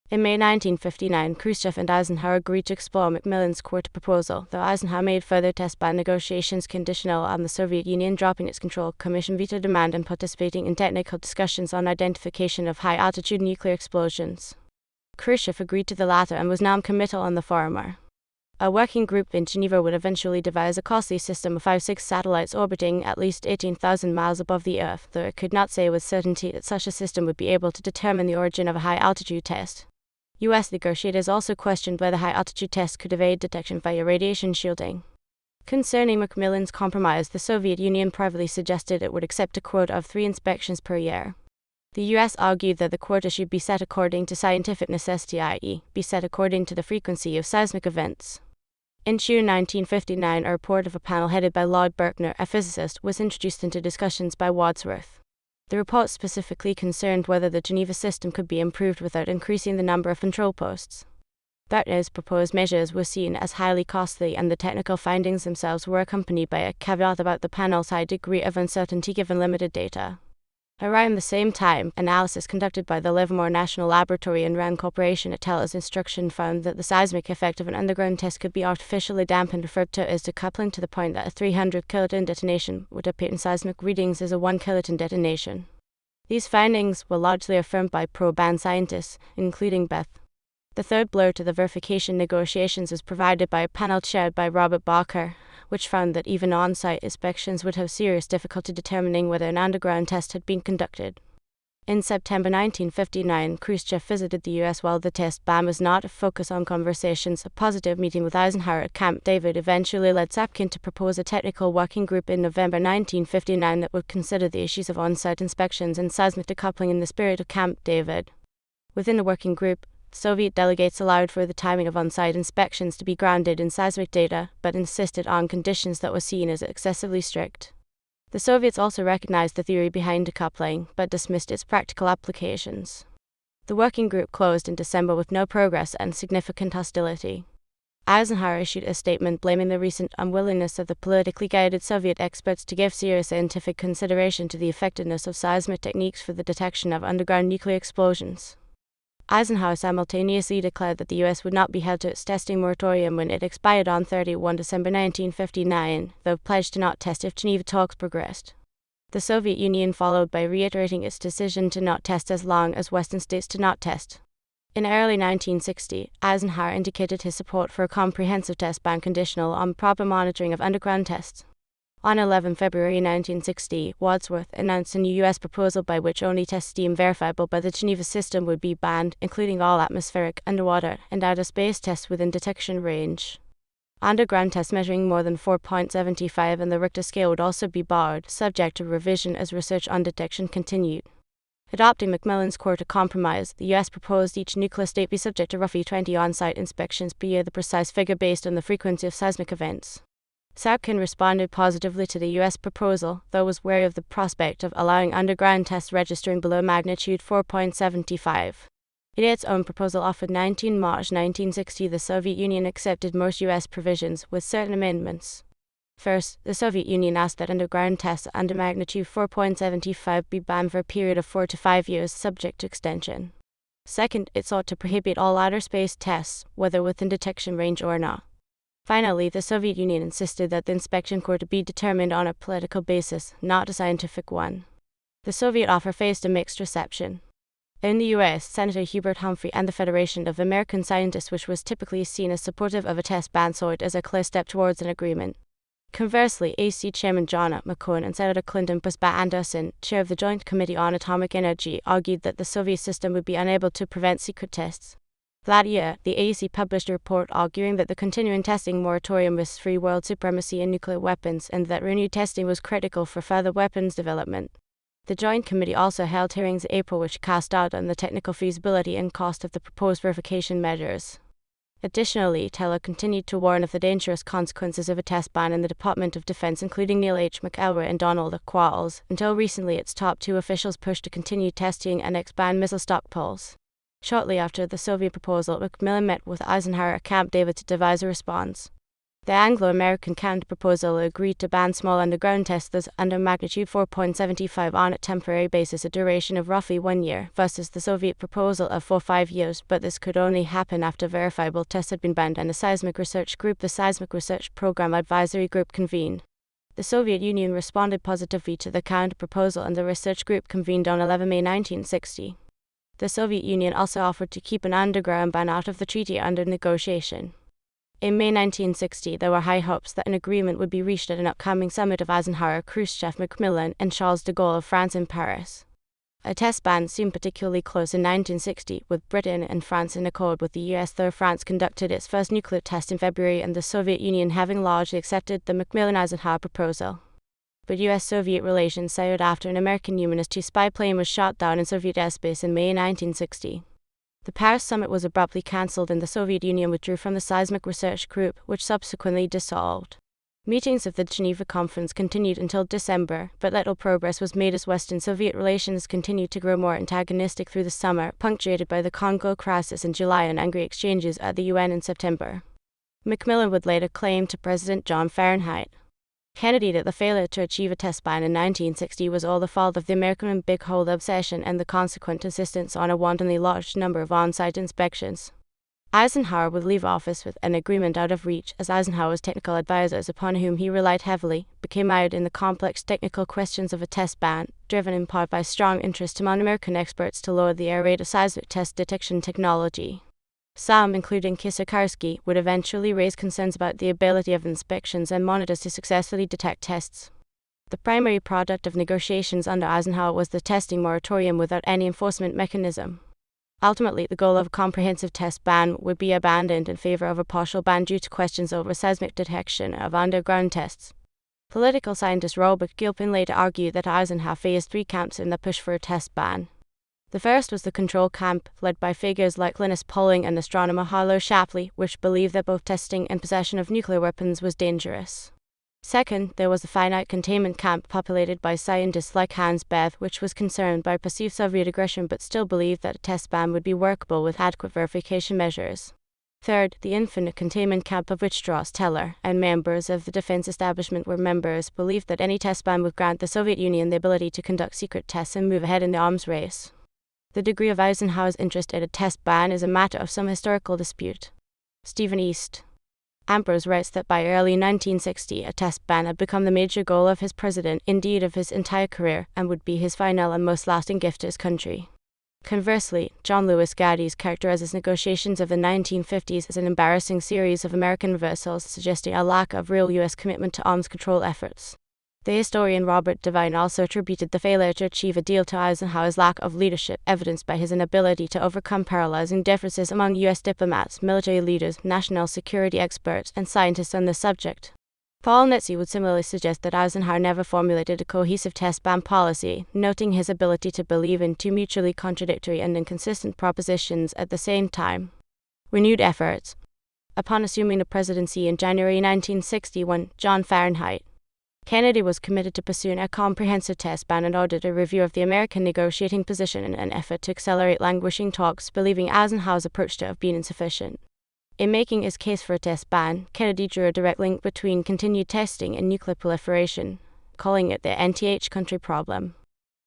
In May 1959, Khrushchev and Eisenhower agreed to explore Macmillan's court proposal, though Eisenhower made further test ban negotiations conditional on the Soviet Union dropping its Control Commission veto demand and participating in technical discussions on identification of high-altitude nuclear explosions. Khrushchev agreed to the latter and was non-committal on the former. A working group in Geneva would eventually devise a costly system of 5-6 satellites orbiting at least 18,000 miles above the Earth, though it could not say with certainty that such a system would be able to determine the origin of a high-altitude test. U.S. negotiators also questioned whether high-altitude tests could evade detection via radiation shielding. Concerning Macmillan's compromise, the Soviet Union privately suggested it would accept a quota of 3 inspections per year. The U.S. argued that the quota should be set according to scientific necessity, i.e., be set according to the frequency of seismic events. In June 1959, a report of a panel headed by Lord Berkner, a physicist, was introduced into discussions by Wadsworth. The report specifically concerned whether the Geneva system could be improved without increasing the number of control posts. Berkner's proposed measures were seen as highly costly, and the technical findings themselves were accompanied by a caveat about the panel's high degree of uncertainty given limited data. Around the same time, analysis conducted by the Livermore National Laboratory and RAND Corporation at Teller's instruction found that the seismic effect of an underground test could be artificially dampened, referred to as decoupling, to the point that a 300 kiloton detonation would appear in seismic readings as a 1 kiloton detonation. These findings were largely affirmed by pro-ban scientists, including Bethe. The third blow to the verification negotiations was provided by a panel chaired by Robert Barker, which found that even on-site inspections would have serious difficulty determining whether an underground test had been conducted. In September 1959, Khrushchev visited the US while the test ban was not a focus on conversations. A positive meeting with Eisenhower at Camp David eventually led Sapkin to propose a technical working group in November 1959 that would consider the issues of on-site inspections and seismic decoupling in the spirit of Camp David. Within the working group, Soviet delegates allowed for the timing of on-site inspections to be grounded in seismic data, but insisted on conditions that were seen as excessively strict. The Soviets also recognized the theory behind decoupling, but dismissed its practical applications. The working group closed in December with no progress and significant hostility. Eisenhower issued a statement blaming the recent unwillingness of the politically guided Soviet experts to give serious scientific consideration to the effectiveness of seismic techniques for the detection of underground nuclear explosions. Eisenhower simultaneously declared that the U.S. would not be held to its testing moratorium when it expired on 31 December 1959, though pledged to not test if Geneva talks progressed. The Soviet Union followed by reiterating its decision to not test as long as Western states did not test. In early 1960, Eisenhower indicated his support for a comprehensive test ban conditional on proper monitoring of underground tests. On 11 February 1960, Wadsworth announced a new U.S. proposal by which only tests deemed verifiable by the Geneva system would be banned, including all atmospheric, underwater, and outer space tests within detection range. Underground tests measuring more than 4.75 on the Richter scale would also be barred, subject to revision as research on detection continued. Adopting Macmillan's Quarter Compromise, the U.S. proposed each nuclear state be subject to roughly 20 on-site inspections per year, the precise figure based on the frequency of seismic events. Sapkin responded positively to the U.S. proposal, though was wary of the prospect of allowing underground tests registering below magnitude 4.75. In its own proposal offered 19 March 1960, the Soviet Union accepted most U.S. provisions, with certain amendments. First, the Soviet Union asked that underground tests under magnitude 4.75 be banned for a period of 4 to 5 years, subject to extension. Second, it sought to prohibit all outer space tests, whether within detection range or not. Finally, the Soviet Union insisted that the inspection court be determined on a political basis, not a scientific one. The Soviet offer faced a mixed reception. In the U.S., Senator Hubert Humphrey and the Federation of American Scientists, which was typically seen as supportive of a test ban, saw it as a clear step towards an agreement. Conversely, AC Chairman John F. McCone and Senator Clinton Busbah Anderson, chair of the Joint Committee on Atomic Energy, argued that the Soviet system would be unable to prevent secret tests. That year, the AEC published a report arguing that the continuing testing moratorium risked free world supremacy in nuclear weapons and that renewed testing was critical for further weapons development. The Joint Committee also held hearings in April which cast doubt on the technical feasibility and cost of the proposed verification measures. Additionally, Teller continued to warn of the dangerous consequences of a test ban in the Department of Defense, including Neil H. McElroy and Donald A. Quarles. Until recently, its top two officials pushed to continue testing and expand missile stockpiles. Shortly after the Soviet proposal, Macmillan met with Eisenhower at Camp David to devise a response. The Anglo-American counter-proposal agreed to ban small underground tests under magnitude 4.75 on a temporary basis, a duration of roughly 1 year, versus the Soviet proposal of 5 years, but this could only happen after verifiable tests had been banned and a seismic research group, the Seismic Research Program Advisory Group, convened. The Soviet Union responded positively to the counter-proposal and the research group convened on 11 May 1960. The Soviet Union also offered to keep an underground ban out of the treaty under negotiation. In May 1960, there were high hopes that an agreement would be reached at an upcoming summit of Eisenhower, Khrushchev, Macmillan, and Charles de Gaulle of France in Paris. A test ban seemed particularly close in 1960, with Britain and France in accord with the US, though France conducted its first nuclear test in February and the Soviet Union having largely accepted the Macmillan-Eisenhower proposal. But U.S.-Soviet relations soured after an American Humanist II spy plane was shot down in Soviet airspace in May 1960. The Paris summit was abruptly cancelled and the Soviet Union withdrew from the Seismic Research Group, which subsequently dissolved. Meetings of the Geneva Conference continued until December, but little progress was made as Western-Soviet relations continued to grow more antagonistic through the summer, punctuated by the Congo crisis in July and angry exchanges at the UN in September. Macmillan would later claim to President John Fahrenheit Kennedy that the failure to achieve a test ban in 1960 was all the fault of the American big hole obsession and the consequent insistence on a wantonly large number of on-site inspections. Eisenhower would leave office with an agreement out of reach, as Eisenhower's technical advisors, upon whom he relied heavily, became mired in the complex technical questions of a test ban, driven in part by strong interest among American experts to lower the error rate of seismic test detection technology. Some, including Kisarkarski, would eventually raise concerns about the ability of inspections and monitors to successfully detect tests. The primary product of negotiations under Eisenhower was the testing moratorium without any enforcement mechanism. Ultimately, the goal of a comprehensive test ban would be abandoned in favor of a partial ban due to questions over seismic detection of underground tests. Political scientist Robert Gilpin later argued that Eisenhower faced three camps in the push for a test ban. The first was the control camp, led by figures like Linus Pauling and astronomer Harlow Shapley, which believed that both testing and possession of nuclear weapons was dangerous. Second, there was the finite containment camp populated by scientists like Hans Bethe, which was concerned by perceived Soviet aggression but still believed that a test ban would be workable with adequate verification measures. Third, the infinite containment camp, of which Strauss, Teller, and members of the defense establishment were members, believed that any test ban would grant the Soviet Union the ability to conduct secret tests and move ahead in the arms race. The degree of Eisenhower's interest in a test ban is a matter of some historical dispute. Stephen East Ambrose writes that by early 1960, a test ban had become the major goal of his president, indeed of his entire career, and would be his final and most lasting gift to his country. Conversely, John Lewis Gaddis characterizes negotiations of the 1950s as an embarrassing series of American reversals, suggesting a lack of real U.S. commitment to arms control efforts. The historian Robert Devine also attributed the failure to achieve a deal to Eisenhower's lack of leadership, evidenced by his inability to overcome paralyzing differences among U.S. diplomats, military leaders, national security experts, and scientists on the subject. Paul Nitze would similarly suggest that Eisenhower never formulated a cohesive test ban policy, noting his ability to believe in two mutually contradictory and inconsistent propositions at the same time. Renewed efforts. Upon assuming the presidency in January 1961, John Fahrenheit Kennedy was committed to pursuing a comprehensive test ban and ordered a review of the American negotiating position in an effort to accelerate languishing talks, believing Eisenhower's approach to have been insufficient. In making his case for a test ban, Kennedy drew a direct link between continued testing and nuclear proliferation, calling it the NTH country problem.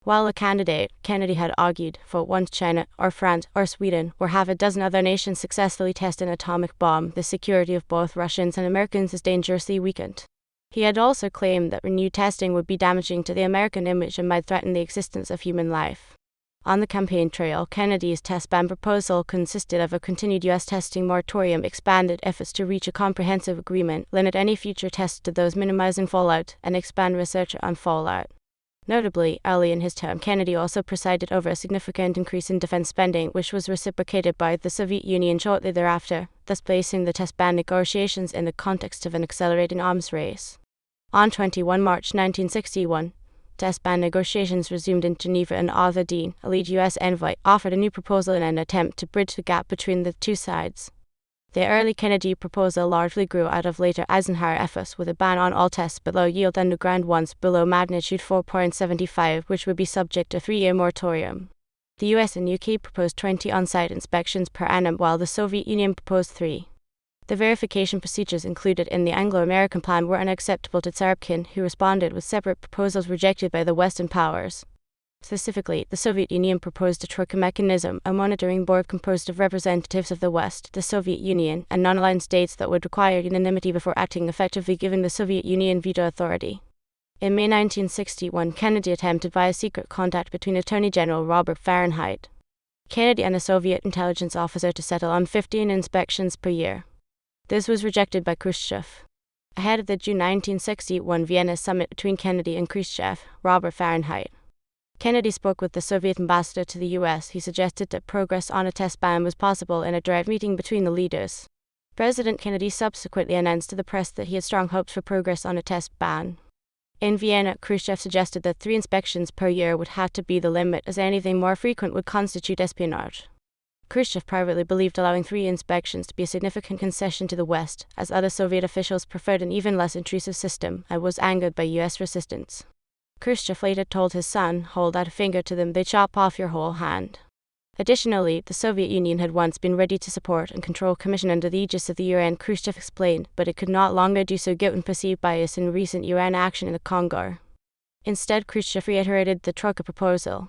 While a candidate, Kennedy had argued, for once China, or France, or Sweden, or half a dozen other nations successfully test an atomic bomb, the security of both Russians and Americans is dangerously weakened. He had also claimed that renewed testing would be damaging to the American image and might threaten the existence of human life. On the campaign trail, Kennedy's test ban proposal consisted of a continued U.S. testing moratorium, expanded efforts to reach a comprehensive agreement, limit any future tests to those minimizing fallout, and expand research on fallout. Notably, early in his term, Kennedy also presided over a significant increase in defense spending, which was reciprocated by the Soviet Union shortly thereafter, thus placing the test ban negotiations in the context of an accelerating arms race. On 21 March 1961, test ban negotiations resumed in Geneva, and Arthur Dean, a lead U.S. envoy, offered a new proposal in an attempt to bridge the gap between the two sides. The early Kennedy proposal largely grew out of later Eisenhower efforts, with a ban on all tests but low-yield underground ones below magnitude 4.75, which would be subject to a 3-year moratorium. The US and UK proposed 20 on-site inspections per annum, while the Soviet Union proposed 3. The verification procedures included in the Anglo-American plan were unacceptable to Tsarapkin, who responded with separate proposals rejected by the Western powers. Specifically, the Soviet Union proposed a troika mechanism, a monitoring board composed of representatives of the West, the Soviet Union, and non-aligned states that would require unanimity before acting, effectively giving the Soviet Union veto authority. In May 1961, Kennedy attempted via secret contact between Attorney General Robert Fahrenheit, Kennedy, and a Soviet intelligence officer to settle on 15 inspections per year. This was rejected by Khrushchev. Ahead of the June 1961 Vienna summit between Kennedy and Khrushchev, Robert Fahrenheit Kennedy spoke with the Soviet ambassador to the U.S. He suggested that progress on a test ban was possible in a direct meeting between the leaders. President Kennedy subsequently announced to the press that he had strong hopes for progress on a test ban. In Vienna, Khrushchev suggested that 3 inspections per year would have to be the limit, as anything more frequent would constitute espionage. Khrushchev privately believed allowing 3 inspections to be a significant concession to the West, as other Soviet officials preferred an even less intrusive system, and was angered by U.S. resistance. Khrushchev later told his son, "Hold out a finger to them, they chop off your whole hand." Additionally, the Soviet Union had once been ready to support and control Commission under the aegis of the UN, Khrushchev explained, but it could not longer do so given perceived bias in recent UN action in the Congo. Instead, Khrushchev reiterated the troika proposal.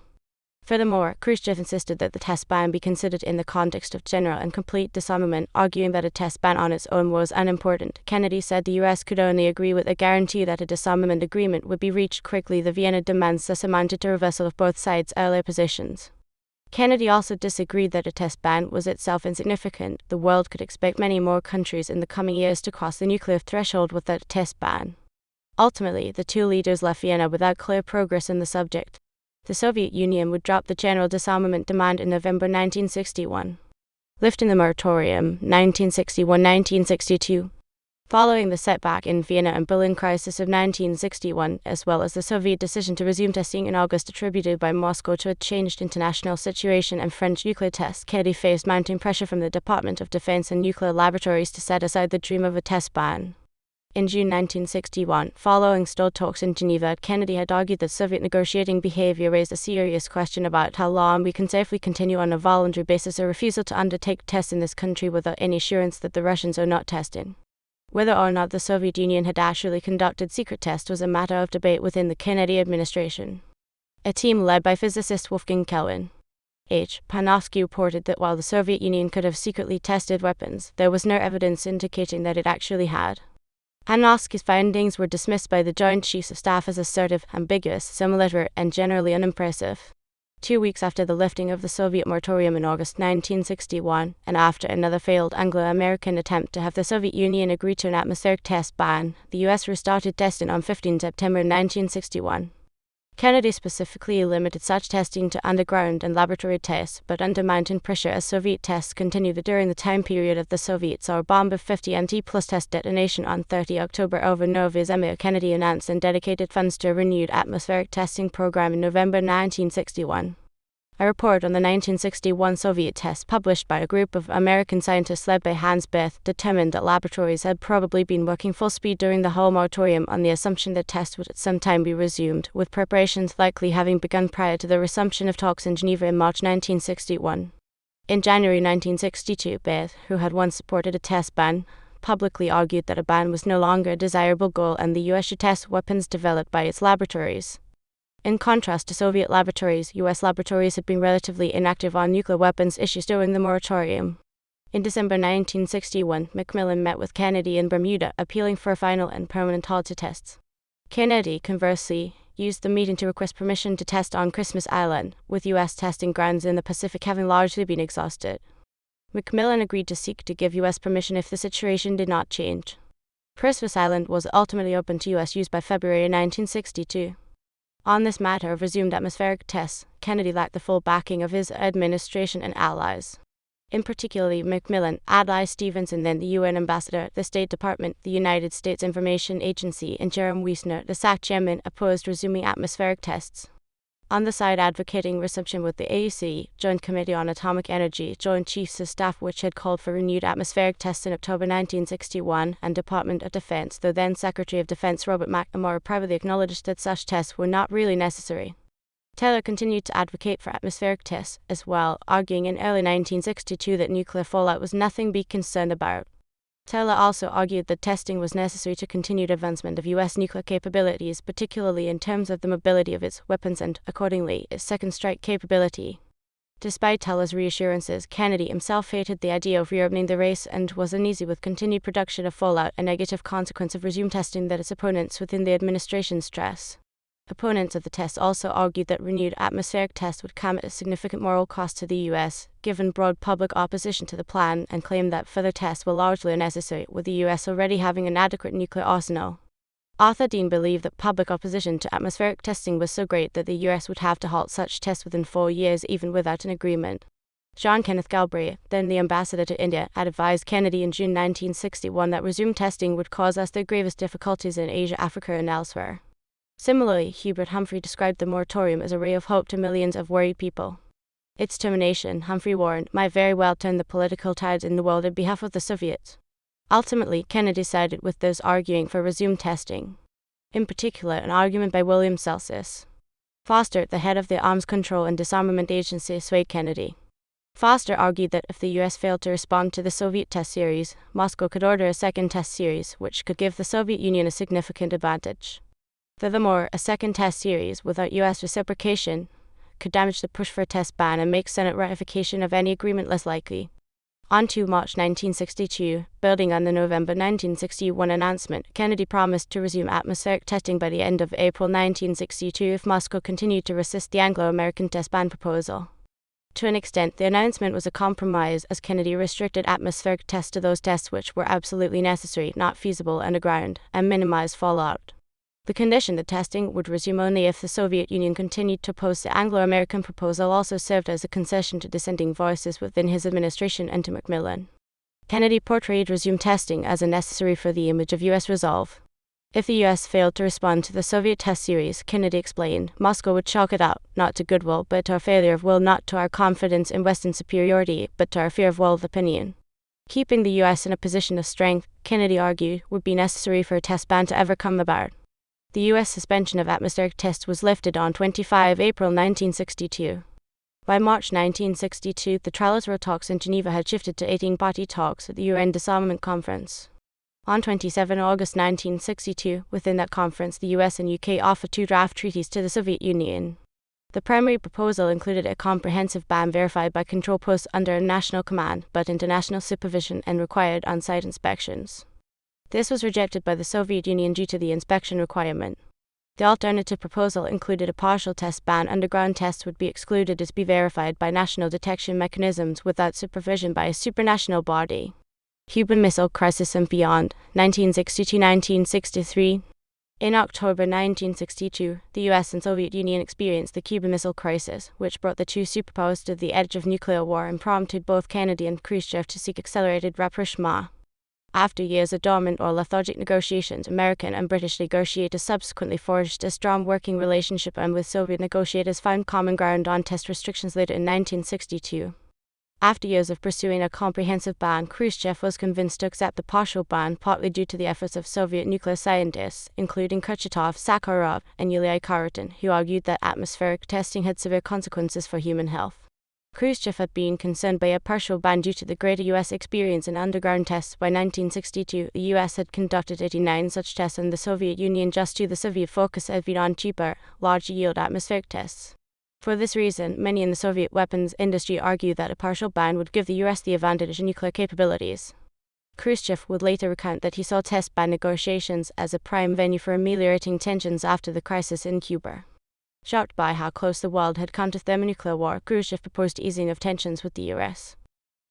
Furthermore, Khrushchev insisted that the test ban be considered in the context of general and complete disarmament, arguing that a test ban on its own was unimportant. Kennedy said the U.S. could only agree with a guarantee that a disarmament agreement would be reached quickly. The Vienna demands thus amounted to reversal of both sides' earlier positions. Kennedy also disagreed that a test ban was itself insignificant. The world could expect many more countries in the coming years to cross the nuclear threshold without a test ban. Ultimately, the two leaders left Vienna without clear progress in the subject. The Soviet Union would drop the general disarmament demand in November 1961. Lifting the moratorium, 1961-1962. Following the setback in Vienna and Berlin crisis of 1961, as well as the Soviet decision to resume testing in August attributed by Moscow to a changed international situation and French nuclear tests, Kennedy faced mounting pressure from the Department of Defense and nuclear laboratories to set aside the dream of a test ban. In June 1961, following stalled talks in Geneva, Kennedy had argued that Soviet negotiating behavior raised a serious question about how long we can safely continue on a voluntary basis a refusal to undertake tests in this country without any assurance that the Russians are not testing. Whether or not the Soviet Union had actually conducted secret tests was a matter of debate within the Kennedy administration. A team led by physicist Wolfgang Kelvin H. Panofsky reported that while the Soviet Union could have secretly tested weapons, there was no evidence indicating that it actually had. Panofsky's findings were dismissed by the Joint Chiefs of Staff as assertive, ambiguous, semi-literate, and generally unimpressive. 2 weeks after the lifting of the Soviet moratorium in August 1961, and after another failed Anglo-American attempt to have the Soviet Union agree to an atmospheric test ban, the U.S. restarted testing on 15 September 1961. Kennedy specifically limited such testing to underground and laboratory tests, but under mounting pressure as Soviet tests continued during the time period of the Soviet Tsar Bomb of 50 MT plus test detonation on 30 October over Novy Zemlya. Kennedy announced and dedicated funds to a renewed atmospheric testing program in November 1961. A report on the 1961 Soviet tests published by a group of American scientists led by Hans Bethe determined that laboratories had probably been working full speed during the whole moratorium on the assumption that tests would at some time be resumed, with preparations likely having begun prior to the resumption of talks in Geneva in March 1961. In January 1962, Bethe, who had once supported a test ban, publicly argued that a ban was no longer a desirable goal and the U.S. should test weapons developed by its laboratories. In contrast to Soviet laboratories, U.S. laboratories had been relatively inactive on nuclear weapons issues during the moratorium. In December 1961, Macmillan met with Kennedy in Bermuda, appealing for a final and permanent halt to tests. Kennedy, conversely, used the meeting to request permission to test on Christmas Island, with U.S. testing grounds in the Pacific having largely been exhausted. Macmillan agreed to seek to give U.S. permission if the situation did not change. Christmas Island was ultimately open to U.S. use by February 1962. On this matter of resumed atmospheric tests, Kennedy lacked the full backing of his administration and allies. In particular, Macmillan, Adlai Stevenson, then the UN ambassador, the State Department, the United States Information Agency, and Jerome Wiesner, the SAC chairman, opposed resuming atmospheric tests. On the side advocating resumption with the AUC, Joint Committee on Atomic Energy, Joint Chiefs of Staff, which had called for renewed atmospheric tests in October 1961, and Department of Defense, the then Secretary of Defense Robert McNamara privately acknowledged that such tests were not really necessary. Taylor continued to advocate for atmospheric tests as well, arguing in early 1962 that nuclear fallout was nothing to be concerned about. Taylor also argued that testing was necessary to continued advancement of U.S. nuclear capabilities, particularly in terms of the mobility of its weapons and, accordingly, its second strike capability. Despite Taylor's reassurances, Kennedy himself hated the idea of reopening the race and was uneasy with continued production of fallout, a negative consequence of resumed testing that its opponents within the administration stress. Opponents of the test also argued that renewed atmospheric tests would come at a significant moral cost to the U.S., given broad public opposition to the plan, and claimed that further tests were largely unnecessary, with the U.S. already having an adequate nuclear arsenal. Arthur Dean believed that public opposition to atmospheric testing was so great that the U.S. would have to halt such tests within 4 years even without an agreement. John Kenneth Galbraith, then the ambassador to India, had advised Kennedy in June 1961 that resumed testing would cause us the gravest difficulties in Asia, Africa, and elsewhere. Similarly, Hubert Humphrey described the moratorium as a ray of hope to millions of worried people. Its termination, Humphrey warned, might very well turn the political tides in the world on behalf of the Soviets. Ultimately, Kennedy sided with those arguing for resumed testing. In particular, an argument by William Celsus Foster, the head of the Arms Control and Disarmament Agency, swayed Kennedy. Foster argued that if the U.S. failed to respond to the Soviet test series, Moscow could order a second test series, which could give the Soviet Union a significant advantage. Furthermore, a second test series, without U.S. reciprocation, could damage the push for a test ban and make Senate ratification of any agreement less likely. On 2 March 1962, building on the November 1961 announcement, Kennedy promised to resume atmospheric testing by the end of April 1962 if Moscow continued to resist the Anglo-American test ban proposal. To an extent, the announcement was a compromise, as Kennedy restricted atmospheric tests to those tests which were absolutely necessary, not feasible underground, and minimized fallout. The condition that testing would resume only if the Soviet Union continued to oppose the Anglo-American proposal also served as a concession to dissenting voices within his administration and to Macmillan. Kennedy portrayed resume testing as a necessary for the image of U.S. resolve. If the U.S. failed to respond to the Soviet test series, Kennedy explained, Moscow would chalk it up, not to goodwill, but to our failure of will, not to our confidence in Western superiority, but to our fear of world opinion. Keeping the U.S. in a position of strength, Kennedy argued, would be necessary for a test ban to ever come about. The U.S. suspension of atmospheric tests was lifted on 25 April 1962. By March 1962, the trilateral talks in Geneva had shifted to 18-party talks at the UN Disarmament Conference. On 27 August 1962, within that conference, the US and UK offered 2 draft treaties to the Soviet Union. The primary proposal included a comprehensive ban verified by control posts under national command, but international supervision and required on-site inspections. This was rejected by the Soviet Union due to the inspection requirement. The alternative proposal included a partial test ban. Underground tests would be excluded as be verified by national detection mechanisms without supervision by a supranational body. Cuban Missile Crisis and Beyond, 1962-1963. In October 1962, the US and Soviet Union experienced the Cuban Missile Crisis, which brought the two superpowers to the edge of nuclear war and prompted both Kennedy and Khrushchev to seek accelerated rapprochement. After years of dormant or lethargic negotiations, American and British negotiators subsequently forged a strong working relationship and with Soviet negotiators found common ground on test restrictions later in 1962. After years of pursuing a comprehensive ban, Khrushchev was convinced to accept the partial ban, partly due to the efforts of Soviet nuclear scientists, including Kurchatov, Sakharov, and Yuri Karutin, who argued that atmospheric testing had severe consequences for human health. Khrushchev had been concerned by a partial ban due to the greater U.S. experience in underground tests. By 1962, the U.S. had conducted 89 such tests, and the Soviet Union, just to the Soviet focus, had been on cheaper, large-yield atmospheric tests. For this reason, many in the Soviet weapons industry argue that a partial ban would give the U.S. the advantage in nuclear capabilities. Khrushchev would later recount that he saw test ban negotiations as a prime venue for ameliorating tensions after the crisis in Cuba. Shocked by how close the world had come to thermonuclear war, Khrushchev proposed easing of tensions with the U.S.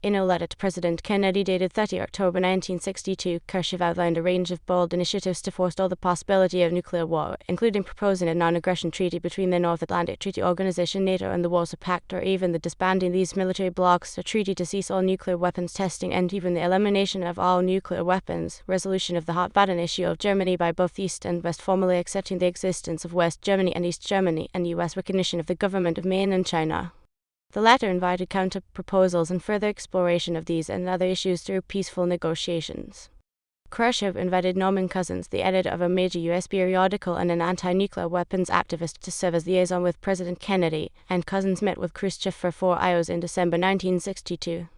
In a letter to President Kennedy dated 30 October 1962, Khrushchev outlined a range of bold initiatives to forestall the possibility of nuclear war, including proposing a non-aggression treaty between the North Atlantic Treaty Organization NATO and the Warsaw Pact, or even the disbanding these military blocs, a treaty to cease all nuclear weapons testing, and even the elimination of all nuclear weapons, resolution of the hot-button issue of Germany by both East and West, formally accepting the existence of West Germany and East Germany, and U.S. recognition of the government of mainland China. The latter invited counter-proposals and further exploration of these and other issues through peaceful negotiations. Khrushchev invited Norman Cousins, the editor of a major U.S. periodical and an anti-nuclear weapons activist, to serve as liaison with President Kennedy, and Cousins met with Khrushchev for 4 hours in December 1962.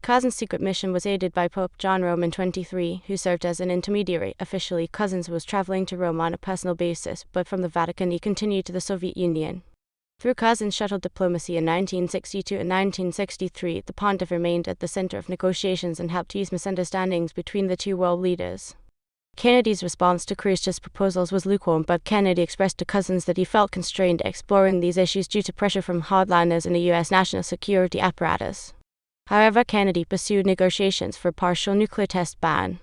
Cousins' secret mission was aided by Pope John Roman XXIII, who served as an intermediary. Officially, Cousins was traveling to Rome on a personal basis, but from the Vatican he continued to the Soviet Union. Through Cousins' shuttle diplomacy in 1962 and 1963, the pontiff remained at the center of negotiations and helped ease misunderstandings between the two world leaders. Kennedy's response to Khrushchev's proposals was lukewarm, but Kennedy expressed to Cousins that he felt constrained exploring these issues due to pressure from hardliners in the U.S. national security apparatus. However, Kennedy pursued negotiations for a partial nuclear test ban.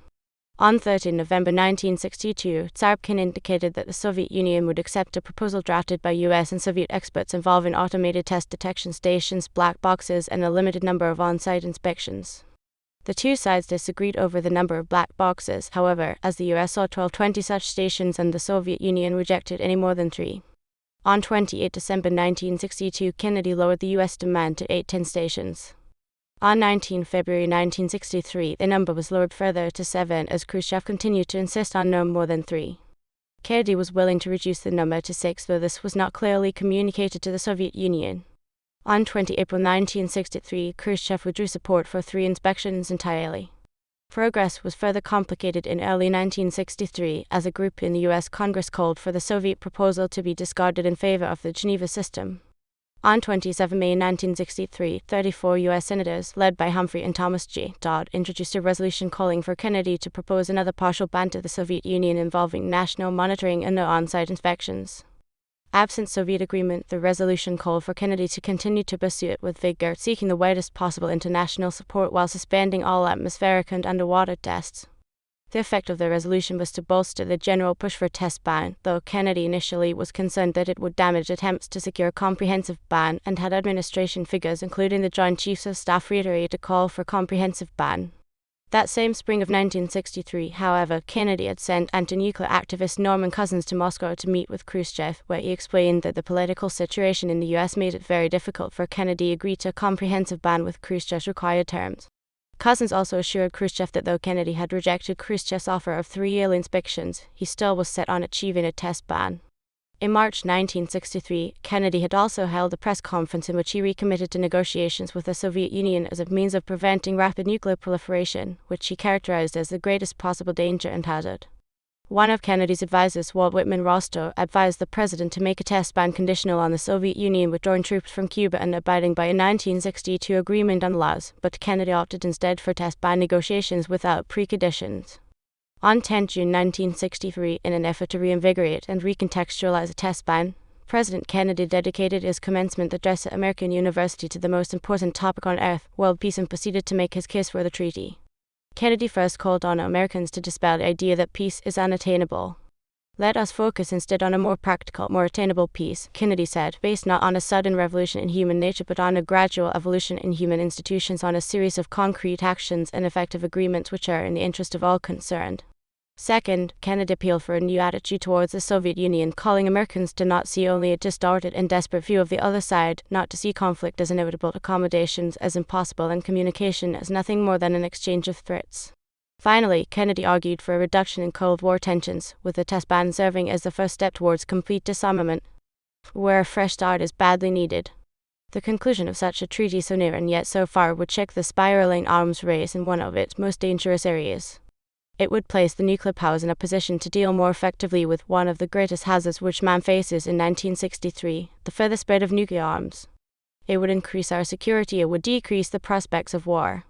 On 13 November 1962, Tsarkin indicated that the Soviet Union would accept a proposal drafted by U.S. and Soviet experts involving automated test detection stations, black boxes, and a limited number of on-site inspections. The two sides disagreed over the number of black boxes, however, as the U.S. saw 20 such stations and the Soviet Union rejected any more than 3. On 28 December 1962, Kennedy lowered the U.S. demand to 10 stations. On 19 February 1963, the number was lowered further to 7 as Khrushchev continued to insist on no more than 3. Kennedy was willing to reduce the number to 6, though this was not clearly communicated to the Soviet Union. On 20 April 1963, Khrushchev withdrew support for 3 inspections entirely. Progress was further complicated in early 1963 as a group in the U.S. Congress called for the Soviet proposal to be discarded in favor of the Geneva system. On 27 May 1963, 34 U.S. senators, led by Humphrey and Thomas G. Dodd, introduced a resolution calling for Kennedy to propose another partial ban to the Soviet Union involving national monitoring and no on-site inspections. Absent Soviet agreement, the resolution called for Kennedy to continue to pursue it with vigor, seeking the widest possible international support while suspending all atmospheric and underwater tests. The effect of the resolution was to bolster the general push for a test ban, though Kennedy initially was concerned that it would damage attempts to secure a comprehensive ban and had administration figures including the Joint Chiefs of Staff reiterate a call for a comprehensive ban. That same spring of 1963, however, Kennedy had sent anti-nuclear activist Norman Cousins to Moscow to meet with Khrushchev, where he explained that the political situation in the US made it very difficult for Kennedy to agree to a comprehensive ban with Khrushchev's required terms. Cousins also assured Khrushchev that though Kennedy had rejected Khrushchev's offer of 3 yearly inspections, he still was set on achieving a test ban. In March 1963, Kennedy had also held a press conference in which he recommitted to negotiations with the Soviet Union as a means of preventing rapid nuclear proliferation, which he characterized as the greatest possible danger and hazard. One of Kennedy's advisors, Walt Whitman Rostow, advised the president to make a test ban conditional on the Soviet Union withdrawing troops from Cuba and abiding by a 1962 agreement on laws, but Kennedy opted instead for test ban negotiations without preconditions. On 10 June 1963, in an effort to reinvigorate and recontextualize a test ban, President Kennedy dedicated his commencement address at American University to the most important topic on earth, world peace, and proceeded to make his case for the treaty. Kennedy first called on Americans to dispel the idea that peace is unattainable. "Let us focus instead on a more practical, more attainable peace," Kennedy said, based not on a sudden revolution in human nature but on a gradual evolution in human institutions, on a series of concrete actions and effective agreements which are in the interest of all concerned. Second, Kennedy appealed for a new attitude towards the Soviet Union, calling Americans to not see only a distorted and desperate view of the other side, not to see conflict as inevitable, accommodations as impossible, and communication as nothing more than an exchange of threats. Finally, Kennedy argued for a reduction in Cold War tensions, with the test ban serving as the first step towards complete disarmament, where a fresh start is badly needed. The conclusion of such a treaty so near and yet so far would check the spiraling arms race in one of its most dangerous areas. It would place the nuclear powers in a position to deal more effectively with one of the greatest hazards which man faces in 1963, the further spread of nuclear arms. It would increase our security, it would decrease the prospects of war.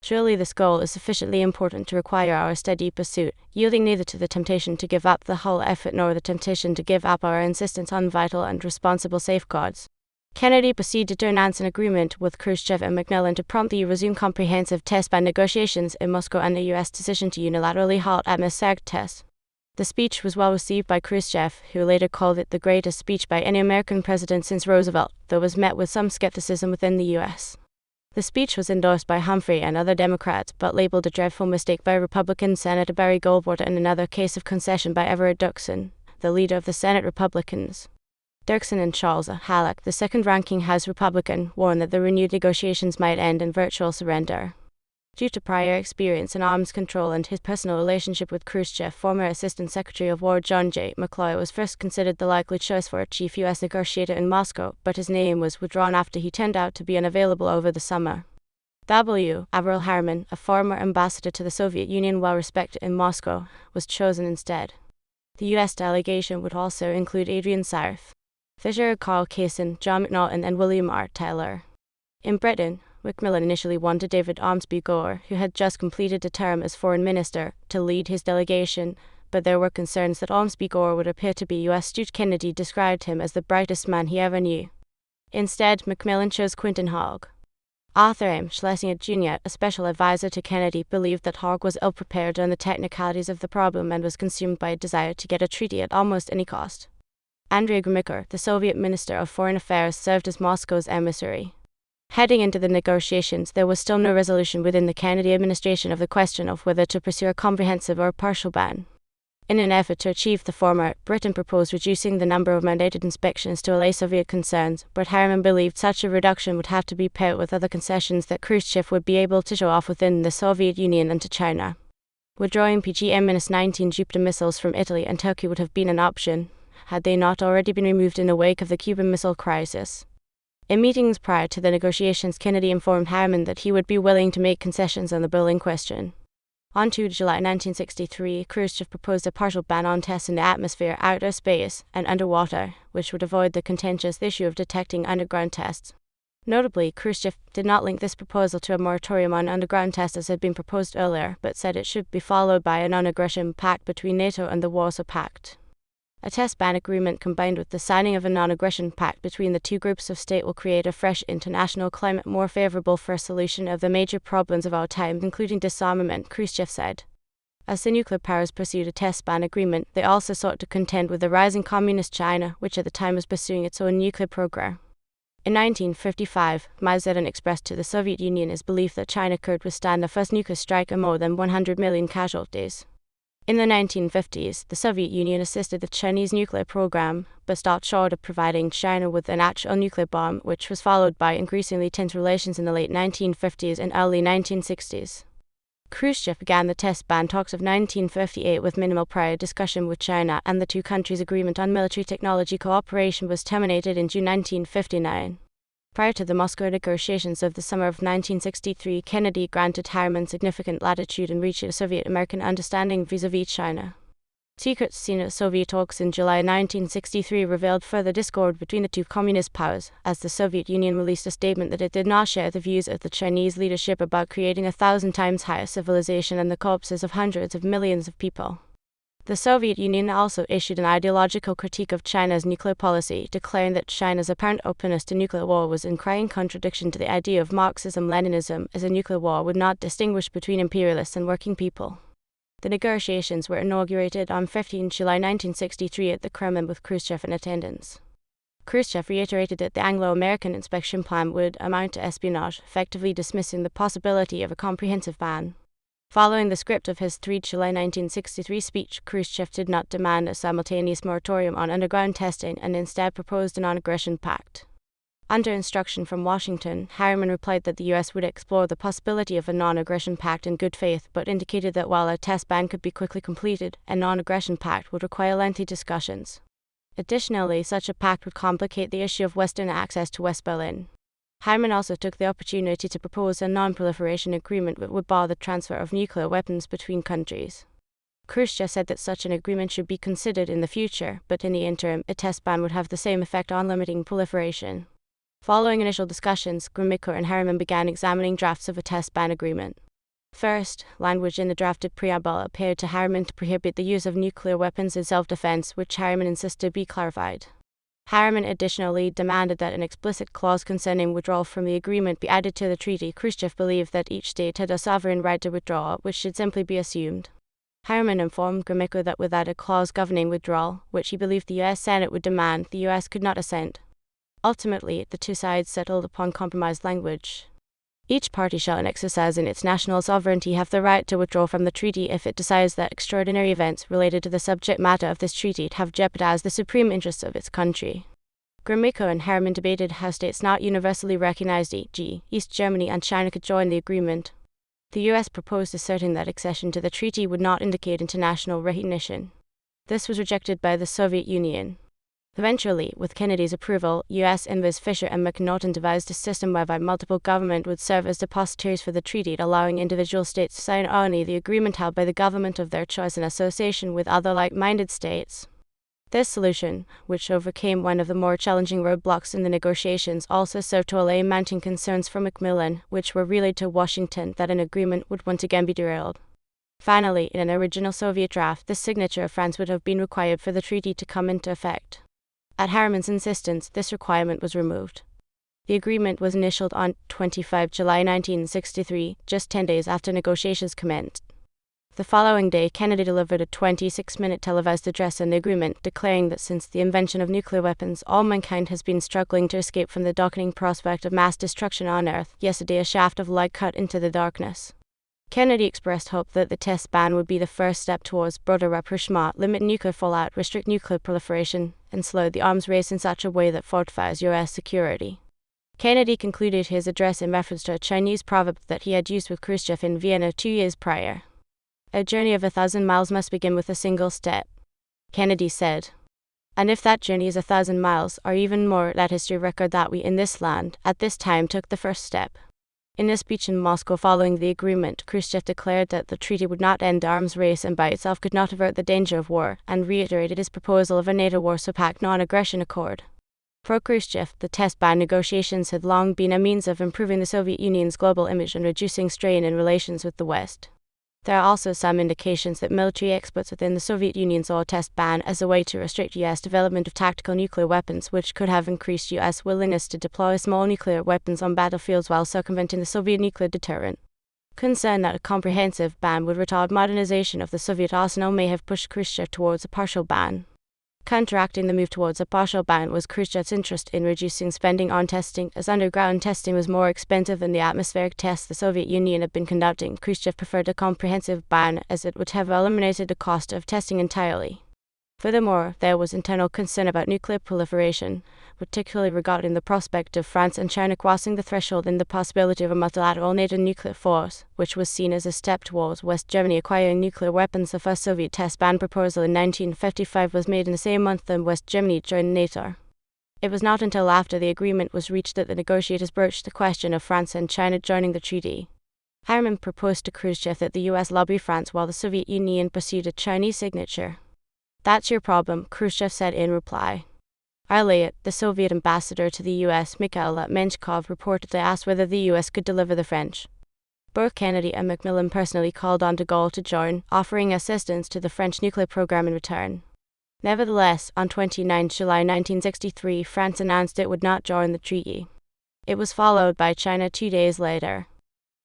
Surely this goal is sufficiently important to require our steady pursuit, yielding neither to the temptation to give up the whole effort nor the temptation to give up our insistence on vital and responsible safeguards. Kennedy proceeded to announce an agreement with Khrushchev and McMillan to promptly resume comprehensive test ban negotiations in Moscow and the U.S. decision to unilaterally halt atmospheric tests. The speech was well received by Khrushchev, who later called it the greatest speech by any American president since Roosevelt, though was met with some skepticism within the U.S. The speech was endorsed by Humphrey and other Democrats, but labeled a dreadful mistake by Republican Senator Barry Goldwater and another case of concession by Everett Dirksen, the leader of the Senate Republicans. Dirksen and Charles A. Halleck, the second-ranking House Republican, warned that the renewed negotiations might end in virtual surrender. Due to prior experience in arms control and his personal relationship with Khrushchev, former Assistant Secretary of War John J. McCloy was first considered the likely choice for a chief U.S. negotiator in Moscow, but his name was withdrawn after he turned out to be unavailable over the summer. W. Averell Harriman, a former ambassador to the Soviet Union well respected in Moscow, was chosen instead. The U.S. delegation would also include Adrian Sarf, Fisher, Carl Kaysen, John McNaughton, and William R. Taylor. In Britain, McMillan initially wanted David Ormsby Gore, who had just completed a term as foreign minister, to lead his delegation, but there were concerns that Ormsby Gore would appear to be U.S. stooge. Kennedy described him as the brightest man he ever knew. Instead, McMillan chose Quinton Hogg. Arthur M. Schlesinger Jr., a special advisor to Kennedy, believed that Hogg was ill-prepared on the technicalities of the problem and was consumed by a desire to get a treaty at almost any cost. Andrei Gromyko, the Soviet Minister of Foreign Affairs, served as Moscow's emissary. Heading into the negotiations, there was still no resolution within the Kennedy administration of the question of whether to pursue a comprehensive or a partial ban. In an effort to achieve the former, Britain proposed reducing the number of mandated inspections to allay Soviet concerns, but Harriman believed such a reduction would have to be paired with other concessions that Khrushchev would be able to show off within the Soviet Union and to China. Withdrawing PGM-19 Jupiter missiles from Italy and Turkey would have been an option, had they not already been removed in the wake of the Cuban Missile Crisis. In meetings prior to the negotiations, Kennedy informed Harriman that he would be willing to make concessions on the bill in question. On 2 July 1963, Khrushchev proposed a partial ban on tests in the atmosphere, outer space, and underwater, which would avoid the contentious issue of detecting underground tests. Notably, Khrushchev did not link this proposal to a moratorium on underground tests as had been proposed earlier, but said it should be followed by a non-aggression pact between NATO and the Warsaw Pact. A test ban agreement combined with the signing of a non-aggression pact between the two groups of states will create a fresh international climate more favorable for a solution of the major problems of our time, including disarmament, Khrushchev said. As the nuclear powers pursued a test ban agreement, they also sought to contend with the rising communist China, which at the time was pursuing its own nuclear program. In 1955, Mao Zedong expressed to the Soviet Union his belief that China could withstand the first nuclear strike and more than 100 million casualties. In the 1950s, the Soviet Union assisted the Chinese nuclear program, but stopped short of providing China with an actual nuclear bomb, which was followed by increasingly tense relations in the late 1950s and early 1960s. Khrushchev began the test ban talks of 1958 with minimal prior discussion with China, and the two countries' agreement on military technology cooperation was terminated in June 1959. Prior to the Moscow negotiations of the summer of 1963, Kennedy granted Harriman significant latitude in reaching a Soviet-American understanding vis-à-vis China. Secrets seen at Soviet talks in July 1963 revealed further discord between the two communist powers, as the Soviet Union released a statement that it did not share the views of the Chinese leadership about creating 1,000 times higher civilization and the corpses of hundreds of millions of people. The Soviet Union also issued an ideological critique of China's nuclear policy, declaring that China's apparent openness to nuclear war was in crying contradiction to the idea of Marxism-Leninism, as a nuclear war would not distinguish between imperialists and working people. The negotiations were inaugurated on 15 July 1963 at the Kremlin with Khrushchev in attendance. Khrushchev reiterated that the Anglo-American inspection plan would amount to espionage, effectively dismissing the possibility of a comprehensive ban. Following the script of his 3 July 1963 speech, Khrushchev did not demand a simultaneous moratorium on underground testing and instead proposed a non-aggression pact. Under instruction from Washington, Harriman replied that the U.S. would explore the possibility of a non-aggression pact in good faith, but indicated that while a test ban could be quickly completed, a non-aggression pact would require lengthy discussions. Additionally, such a pact would complicate the issue of Western access to West Berlin. Harriman also took the opportunity to propose a non-proliferation agreement that would bar the transfer of nuclear weapons between countries. Khrushchev said that such an agreement should be considered in the future, but in the interim, a test ban would have the same effect on limiting proliferation. Following initial discussions, Gromyko and Harriman began examining drafts of a test ban agreement. First, language in the drafted preamble appeared to Harriman to prohibit the use of nuclear weapons in self-defense, which Harriman insisted be clarified. Harriman additionally demanded that an explicit clause concerning withdrawal from the agreement be added to the treaty. Khrushchev believed that each state had a sovereign right to withdraw, which should simply be assumed. Harriman informed Gromyko that without a clause governing withdrawal, which he believed the U.S. Senate would demand, the U.S. could not assent. Ultimately, the two sides settled upon compromised language. Each party shall, in exercising its national sovereignty, have the right to withdraw from the treaty if it decides that extraordinary events related to the subject matter of this treaty have jeopardized the supreme interests of its country. Gromyko and Harriman debated how states not universally recognized, e.g., East Germany and China, could join the agreement. The U.S. proposed asserting that accession to the treaty would not indicate international recognition. This was rejected by the Soviet Union. Eventually, with Kennedy's approval, U.S. envoys Fisher and McNaughton devised a system whereby multiple governments would serve as depositories for the treaty, allowing individual states to sign only the agreement held by the government of their choice in association with other like-minded states. This solution, which overcame one of the more challenging roadblocks in the negotiations, also served to allay mounting concerns from Macmillan, which were relayed to Washington, that an agreement would once again be derailed. Finally, in an original Soviet draft, the signature of France would have been required for the treaty to come into effect. At Harriman's insistence, this requirement was removed. The agreement was initialed on 25 July 1963, just 10 days after negotiations commenced. The following day, Kennedy delivered a 26-minute televised address on the agreement, declaring that since the invention of nuclear weapons, all mankind has been struggling to escape from the darkening prospect of mass destruction on Earth. Yesterday, a shaft of light cut into the darkness. Kennedy expressed hope that the test ban would be the first step towards broader rapprochement, limit nuclear fallout, restrict nuclear proliferation, and slow the arms race in such a way that fortifies U.S. security. Kennedy concluded his address in reference to a Chinese proverb that he had used with Khrushchev in Vienna 2 years prior. A journey of 1,000 miles must begin with a single step. Kennedy said. And if that journey is 1,000 miles, or even more, let history record that we in this land, at this time, took the first step. In a speech in Moscow following the agreement, Khrushchev declared that the treaty would not end the arms race and by itself could not avert the danger of war, and reiterated his proposal of a NATO-Warsaw Pact non-aggression accord. For Khrushchev, the test ban negotiations had long been a means of improving the Soviet Union's global image and reducing strain in relations with the West. There are also some indications that military experts within the Soviet Union saw a test ban as a way to restrict U.S. development of tactical nuclear weapons, which could have increased U.S. willingness to deploy small nuclear weapons on battlefields while circumventing the Soviet nuclear deterrent. Concern that a comprehensive ban would retard modernization of the Soviet arsenal may have pushed Khrushchev towards a partial ban. Counteracting the move towards a partial ban was Khrushchev's interest in reducing spending on testing, as underground testing was more expensive than the atmospheric tests the Soviet Union had been conducting. Khrushchev preferred a comprehensive ban, as it would have eliminated the cost of testing entirely. Furthermore, there was internal concern about nuclear proliferation, particularly regarding the prospect of France and China crossing the threshold and the possibility of a multilateral NATO nuclear force, which was seen as a step towards West Germany acquiring nuclear weapons. The first Soviet test ban proposal in 1955 was made in the same month that West Germany joined NATO. It was not until after the agreement was reached that the negotiators broached the question of France and China joining the treaty. Harman proposed to Khrushchev that the US lobby France while the Soviet Union pursued a Chinese signature. "That's your problem," Khrushchev said in reply. Earlier, the Soviet ambassador to the US, Mikhail Menshikov, reportedly asked whether the US could deliver the French. Both Kennedy and Macmillan personally called on de Gaulle to join, offering assistance to the French nuclear program in return. Nevertheless, on 29 July 1963, France announced it would not join the treaty. It was followed by China 2 days later.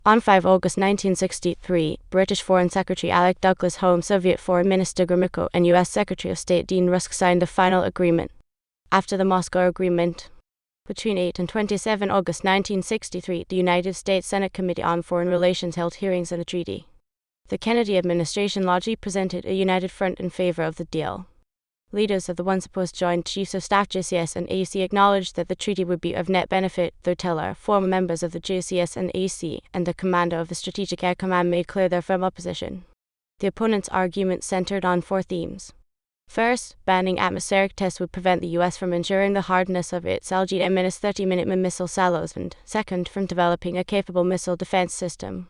On 5 August 1963, British Foreign Secretary Alec Douglas, Home Soviet Foreign Minister Gromyko, and U.S. Secretary of State Dean Rusk signed the final agreement. After the Moscow Agreement, between 8 and 27 August 1963, the United States Senate Committee on Foreign Relations held hearings on the treaty. The Kennedy administration largely presented a united front in favor of the deal. Leaders of the once opposed Joint Chiefs of Staff JCS and AC acknowledged that the treaty would be of net benefit, though Teller, former members of the JCS and AC, and the commander of the Strategic Air Command made clear their firm opposition. The opponents' argument centered on 4 themes. First, banning atmospheric tests would prevent the US from ensuring the hardness of its LTBT missile silos, and second, from developing a capable missile defense system.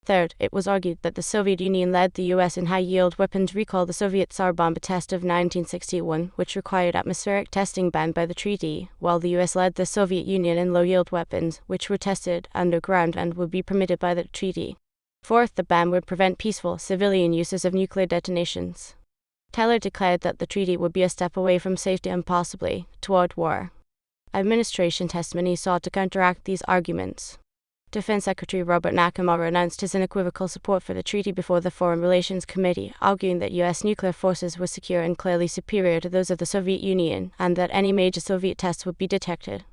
Third, it was argued that the Soviet Union led the US in high-yield weapons. Recall the Soviet Tsar Bomba test of 1961, which required atmospheric testing banned by the treaty, while the US led the Soviet Union in low-yield weapons, which were tested underground and would be permitted by the treaty. Fourth, the ban would prevent peaceful, civilian uses of nuclear detonations. Teller declared that the treaty would be a step away from safety and possibly toward war. Administration testimony sought to counteract these arguments. Defense Secretary Robert Nakamura announced his unequivocal support for the treaty before the Foreign Relations Committee, arguing that U.S. nuclear forces were secure and clearly superior to those of the Soviet Union, and that any major Soviet tests would be detected.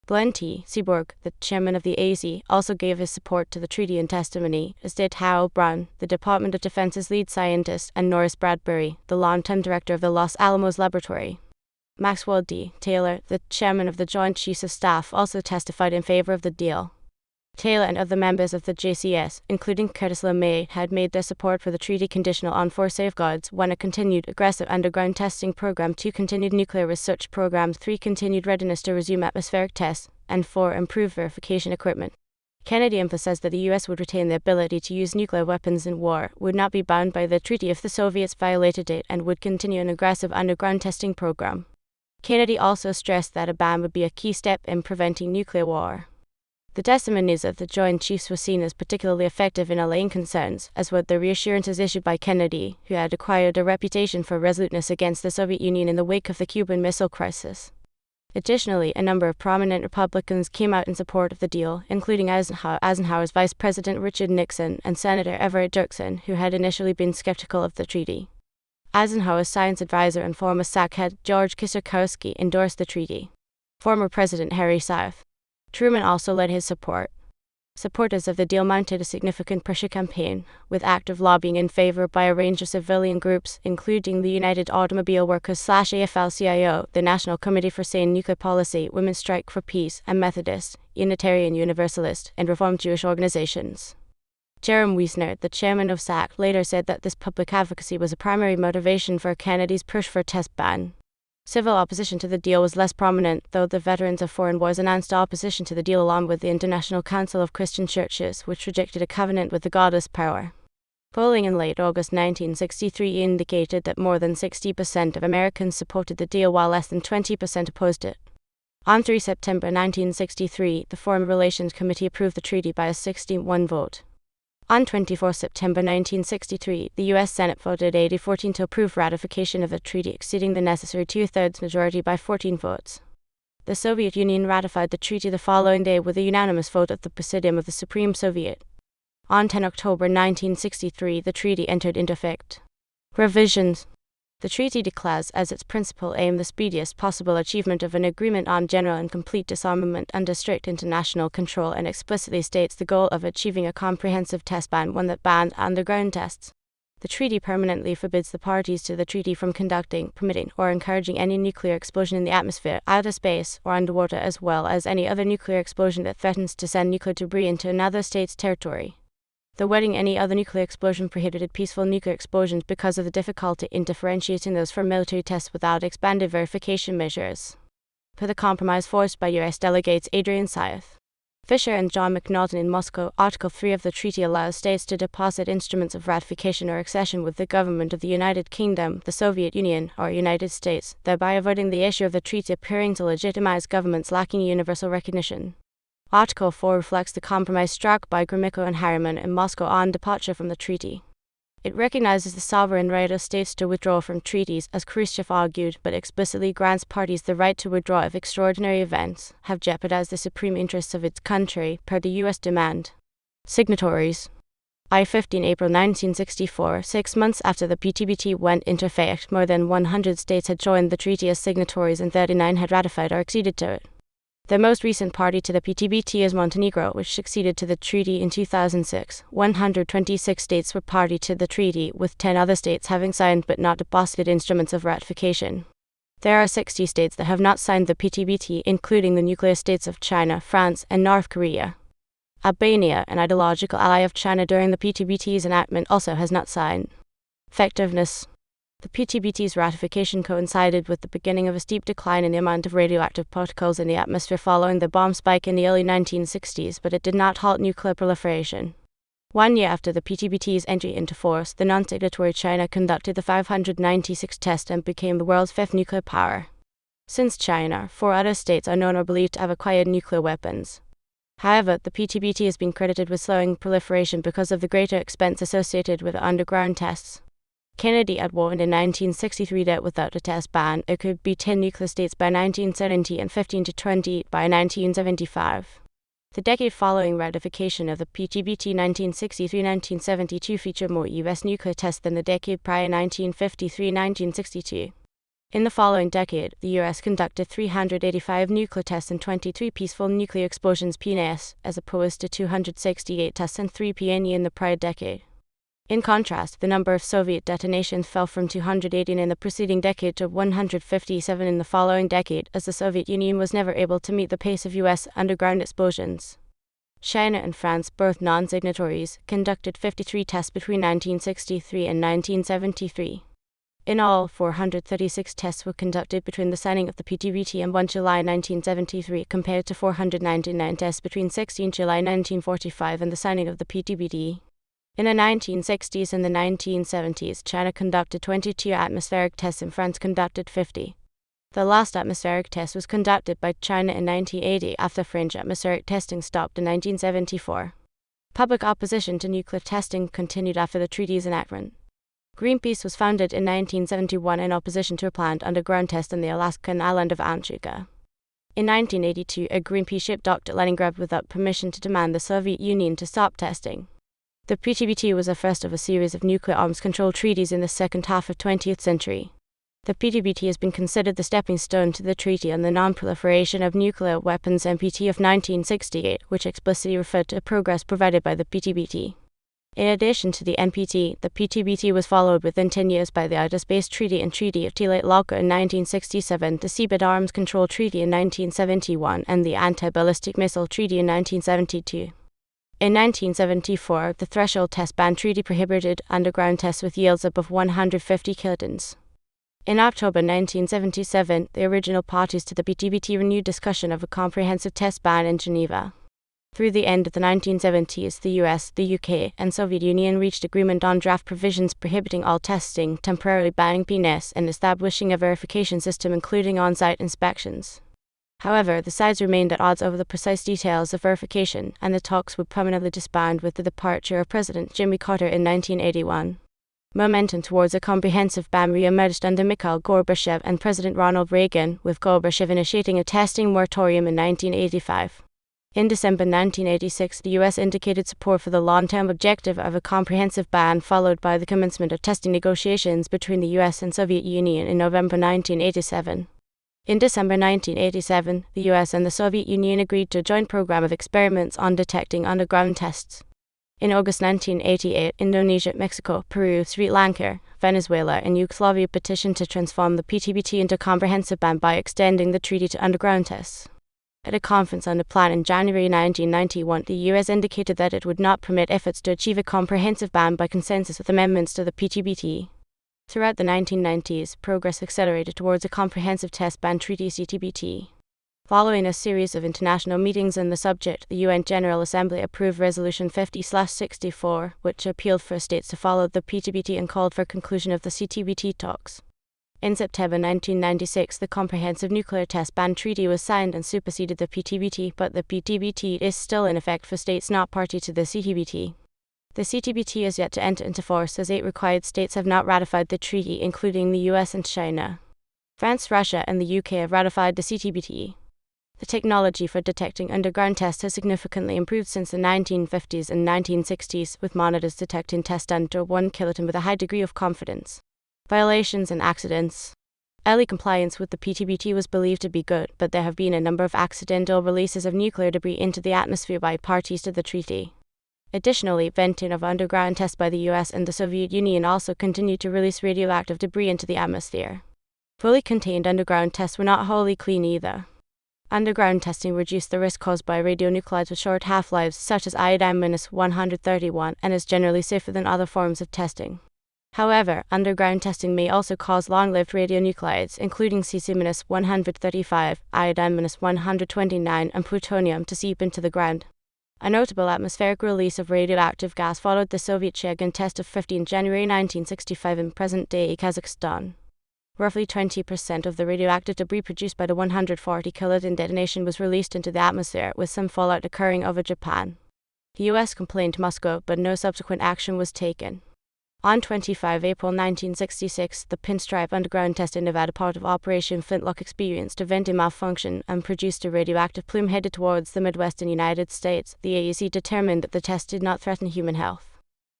Glenn T. Seaborg, the chairman of the AC, also gave his support to the treaty in testimony, as did Hal Brown, the Department of Defense's lead scientist, and Norris Bradbury, the long-term director of the Los Alamos Laboratory. Maxwell D. Taylor, the chairman of the Joint Chiefs of Staff, also testified in favor of the deal. Taylor and other members of the JCS, including Curtis LeMay, had made their support for the treaty conditional on 4 safeguards: 1. A continued aggressive underground testing program, 2. Continued nuclear research programs, 3. Continued readiness to resume atmospheric tests, and 4. Improved verification equipment. Kennedy emphasized that the U.S. would retain the ability to use nuclear weapons in war, would not be bound by the treaty if the Soviets violated it, and would continue an aggressive underground testing program. Kennedy also stressed that a ban would be a key step in preventing nuclear war. The testimonies of the Joint Chiefs were seen as particularly effective in allaying concerns, as were the reassurances issued by Kennedy, who had acquired a reputation for resoluteness against the Soviet Union in the wake of the Cuban Missile Crisis. Additionally, a number of prominent Republicans came out in support of the deal, including Eisenhower's Vice President Richard Nixon and Senator Everett Dirksen, who had initially been skeptical of the treaty. Eisenhower's science advisor and former SAC head George Kisarkowski endorsed the treaty. Former President Harry South Truman also led his support. Supporters of the deal mounted a significant pressure campaign, with active lobbying in favor by a range of civilian groups, including the United Automobile Workers/AFL-CIO, the National Committee for Sane Nuclear Policy, Women's Strike for Peace, and Methodist, Unitarian Universalist, and Reformed Jewish organizations. Jerome Wiesner, the chairman of SAC, later said that this public advocacy was a primary motivation for Kennedy's push for a test ban. Civil opposition to the deal was less prominent, though the Veterans of Foreign Wars announced opposition to the deal along with the International Council of Christian Churches, which rejected a covenant with the goddess power. Polling in late August 1963 indicated that more than 60% of Americans supported the deal while less than 20% opposed it. On 3 September 1963, the Foreign Relations Committee approved the treaty by a 61 vote. On 24 September 1963, the U.S. Senate voted 80-14 to approve ratification of the treaty, exceeding the necessary 2/3 majority by 14 votes. The Soviet Union ratified the treaty the following day with a unanimous vote at the Presidium of the Supreme Soviet. On 10 October 1963, the treaty entered into effect. Revisions. The treaty declares as its principal aim the speediest possible achievement of an agreement on general and complete disarmament under strict international control, and explicitly states the goal of achieving a comprehensive test ban, one that bans underground tests. The treaty permanently forbids the parties to the treaty from conducting, permitting, or encouraging any nuclear explosion in the atmosphere, outer space, or underwater, as well as any other nuclear explosion that threatens to send nuclear debris into another state's territory. The wording "any other nuclear explosion" prohibited peaceful nuclear explosions because of the difficulty in differentiating those from military tests without expanded verification measures. Per the compromise forced by U.S. delegates Adrian Syeth, Fisher and John McNaughton in Moscow, Article 3 of the treaty allows states to deposit instruments of ratification or accession with the government of the United Kingdom, the Soviet Union, or United States, thereby avoiding the issue of the treaty appearing to legitimize governments lacking universal recognition. Article 4 reflects the compromise struck by Gromyko and Harriman in Moscow on departure from the treaty. It recognizes the sovereign right of states to withdraw from treaties, as Khrushchev argued, but explicitly grants parties the right to withdraw if extraordinary events have jeopardized the supreme interests of its country, per the U.S. demand. Signatories. I-15 April 1964, 6 months after the PTBT went into effect, more than 100 states had joined the treaty as signatories and 39 had ratified or acceded to it. The most recent party to the PTBT is Montenegro, which succeeded to the treaty in 2006. 126 states were party to the treaty, with 10 other states having signed but not deposited instruments of ratification. There are 60 states that have not signed the PTBT, including the nuclear states of China, France, and North Korea. Albania, an ideological ally of China during the PTBT's enactment, also has not signed. Effectiveness. The PTBT's ratification coincided with the beginning of a steep decline in the amount of radioactive particles in the atmosphere following the bomb spike in the early 1960s, but it did not halt nuclear proliferation. 1 year after the PTBT's entry into force, the non-signatory China conducted the 596th test and became the world's 5th nuclear power. Since China, 4 other states are known or believed to have acquired nuclear weapons. However, the PTBT has been credited with slowing proliferation because of the greater expense associated with underground tests. Kennedy had warned in 1963 that without a test ban, it could be 10 nuclear states by 1970 and 15 to 20 by 1975. The decade following ratification of the PTBT, 1963-1972, featured more U.S. nuclear tests than the decade prior, 1953-1962. In the following decade, the U.S. conducted 385 nuclear tests and 23 peaceful nuclear explosions (PNS), as opposed to 268 tests and 3 PNE in the prior decade. In contrast, the number of Soviet detonations fell from 218 in the preceding decade to 157 in the following decade, as the Soviet Union was never able to meet the pace of U.S. underground explosions. China and France, both non-signatories, conducted 53 tests between 1963 and 1973. In all, 436 tests were conducted between the signing of the PTBT and 1 July 1973, compared to 499 tests between 16 July 1945 and the signing of the PTBT. In the 1960s and the 1970s, China conducted 22 atmospheric tests and France conducted 50. The last atmospheric test was conducted by China in 1980 after French atmospheric testing stopped in 1974. Public opposition to nuclear testing continued after the treaty's enactment. Greenpeace was founded in 1971 in opposition to a planned underground test on the Alaskan island of Antarctica. In 1982, a Greenpeace ship docked at Leningrad without permission to demand the Soviet Union to stop testing. The PTBT was the first of a series of nuclear arms control treaties in the second half of the 20th century. The PTBT has been considered the stepping stone to the Treaty on the Non-Proliferation of Nuclear Weapons (NPT) of 1968, which explicitly referred to progress provided by the PTBT. In addition to the NPT, the PTBT was followed within 10 years by the Outer Space Treaty and Treaty of Tlatelolco in 1967, the Seabed Arms Control Treaty in 1971, and the Anti-Ballistic Missile Treaty in 1972. In 1974, the Threshold Test Ban Treaty prohibited underground tests with yields above 150 kilotons. In October 1977, the original parties to the PTBT renewed discussion of a comprehensive test ban in Geneva. Through the end of the 1970s, the US, the UK, and Soviet Union reached agreement on draft provisions prohibiting all testing, temporarily banning PNS, and establishing a verification system including on-site inspections. However, the sides remained at odds over the precise details of verification, and the talks would permanently disband with the departure of President Jimmy Carter in 1981. Momentum towards a comprehensive ban re-emerged under Mikhail Gorbachev and President Ronald Reagan, with Gorbachev initiating a testing moratorium in 1985. In December 1986, the US indicated support for the long-term objective of a comprehensive ban, followed by the commencement of testing negotiations between the US and Soviet Union in November 1987. In December 1987, the US and the Soviet Union agreed to a joint program of experiments on detecting underground tests. In August 1988, Indonesia, Mexico, Peru, Sri Lanka, Venezuela, and Yugoslavia petitioned to transform the PTBT into a comprehensive ban by extending the treaty to underground tests. At a conference on the plan in January 1991, the US indicated that it would not permit efforts to achieve a comprehensive ban by consensus with amendments to the PTBT. Throughout the 1990s, progress accelerated towards a comprehensive test ban treaty CTBT. Following a series of international meetings on the subject, the UN General Assembly approved Resolution 50/64, which appealed for states to follow the PTBT and called for conclusion of the CTBT talks. In September 1996, the Comprehensive Nuclear Test Ban Treaty was signed and superseded the PTBT, but the PTBT is still in effect for states not party to the CTBT. The CTBT is yet to enter into force, as 8 required states have not ratified the treaty, including the US and China. France, Russia, and the UK have ratified the CTBT. The technology for detecting underground tests has significantly improved since the 1950s and 1960s, with monitors detecting tests under 1 kiloton with a high degree of confidence. Violations and accidents. Early compliance with the PTBT was believed to be good, but there have been a number of accidental releases of nuclear debris into the atmosphere by parties to the treaty. Additionally, venting of underground tests by the US and the Soviet Union also continued to release radioactive debris into the atmosphere. Fully contained underground tests were not wholly clean either. Underground testing reduced the risk caused by radionuclides with short half-lives, such as iodine-131, and is generally safer than other forms of testing. However, underground testing may also cause long-lived radionuclides, including cesium-135, iodine-129, and plutonium, to seep into the ground. A notable atmospheric release of radioactive gas followed the Soviet Chegan test of 15 January 1965 in present-day Kazakhstan. Roughly 20% of the radioactive debris produced by the 140 kiloton detonation was released into the atmosphere, with some fallout occurring over Japan. The US complained to Moscow, but no subsequent action was taken. On 25 April 1966, the Pinstripe underground test in Nevada, part of Operation Flintlock, experienced a venting malfunction and produced a radioactive plume headed towards the Midwestern United States. The AEC determined that the test did not threaten human health.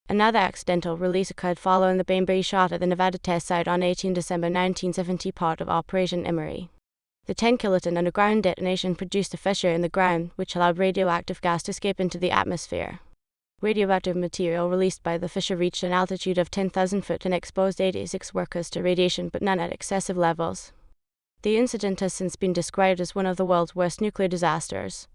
Another accidental release occurred following the Bainbury shot at the Nevada test site on 18 December 1970, part of Operation Emery. The 10 kiloton underground detonation produced a fissure in the ground, which allowed radioactive gas to escape into the atmosphere. Radioactive material released by the fissure reached an altitude of 10,000 feet and exposed 86 workers to radiation, but none at excessive levels. The incident has since been described as one of the world's worst nuclear disasters.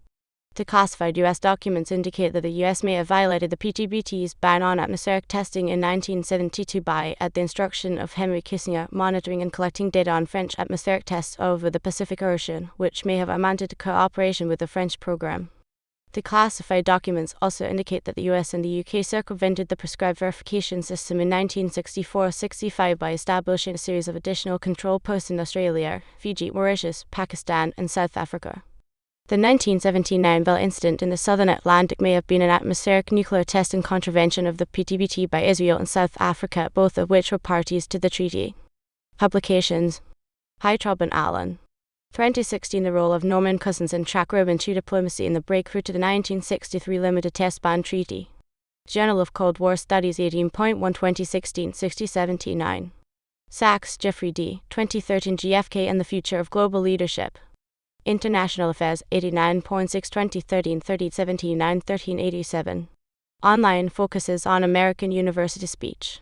The classified U.S. documents indicate that the U.S. may have violated the PTBT's ban on atmospheric testing in 1972 by, at the instruction of Henry Kissinger, monitoring and collecting data on French atmospheric tests over the Pacific Ocean, which may have amounted to cooperation with the French program. The classified documents also indicate that the US and the UK circumvented the prescribed verification system in 1964-65 by establishing a series of additional control posts in Australia, Fiji, Mauritius, Pakistan, and South Africa. The 1979 Bell incident in the Southern Atlantic may have been an atmospheric nuclear test in contravention of the PTBT by Israel and South Africa, both of which were parties to the treaty. Publications: Heitraub and Allen. 2016 The role of Norman Cousins and Track Rubin to diplomacy in the breakthrough to the 1963 Limited Test Ban Treaty. Journal of Cold War Studies 18.1 2016 6079. Sachs, Jeffrey D. 2013 GFK and the Future of Global Leadership. International Affairs 89.6 2013 3079 1387. Online focuses on American University speech.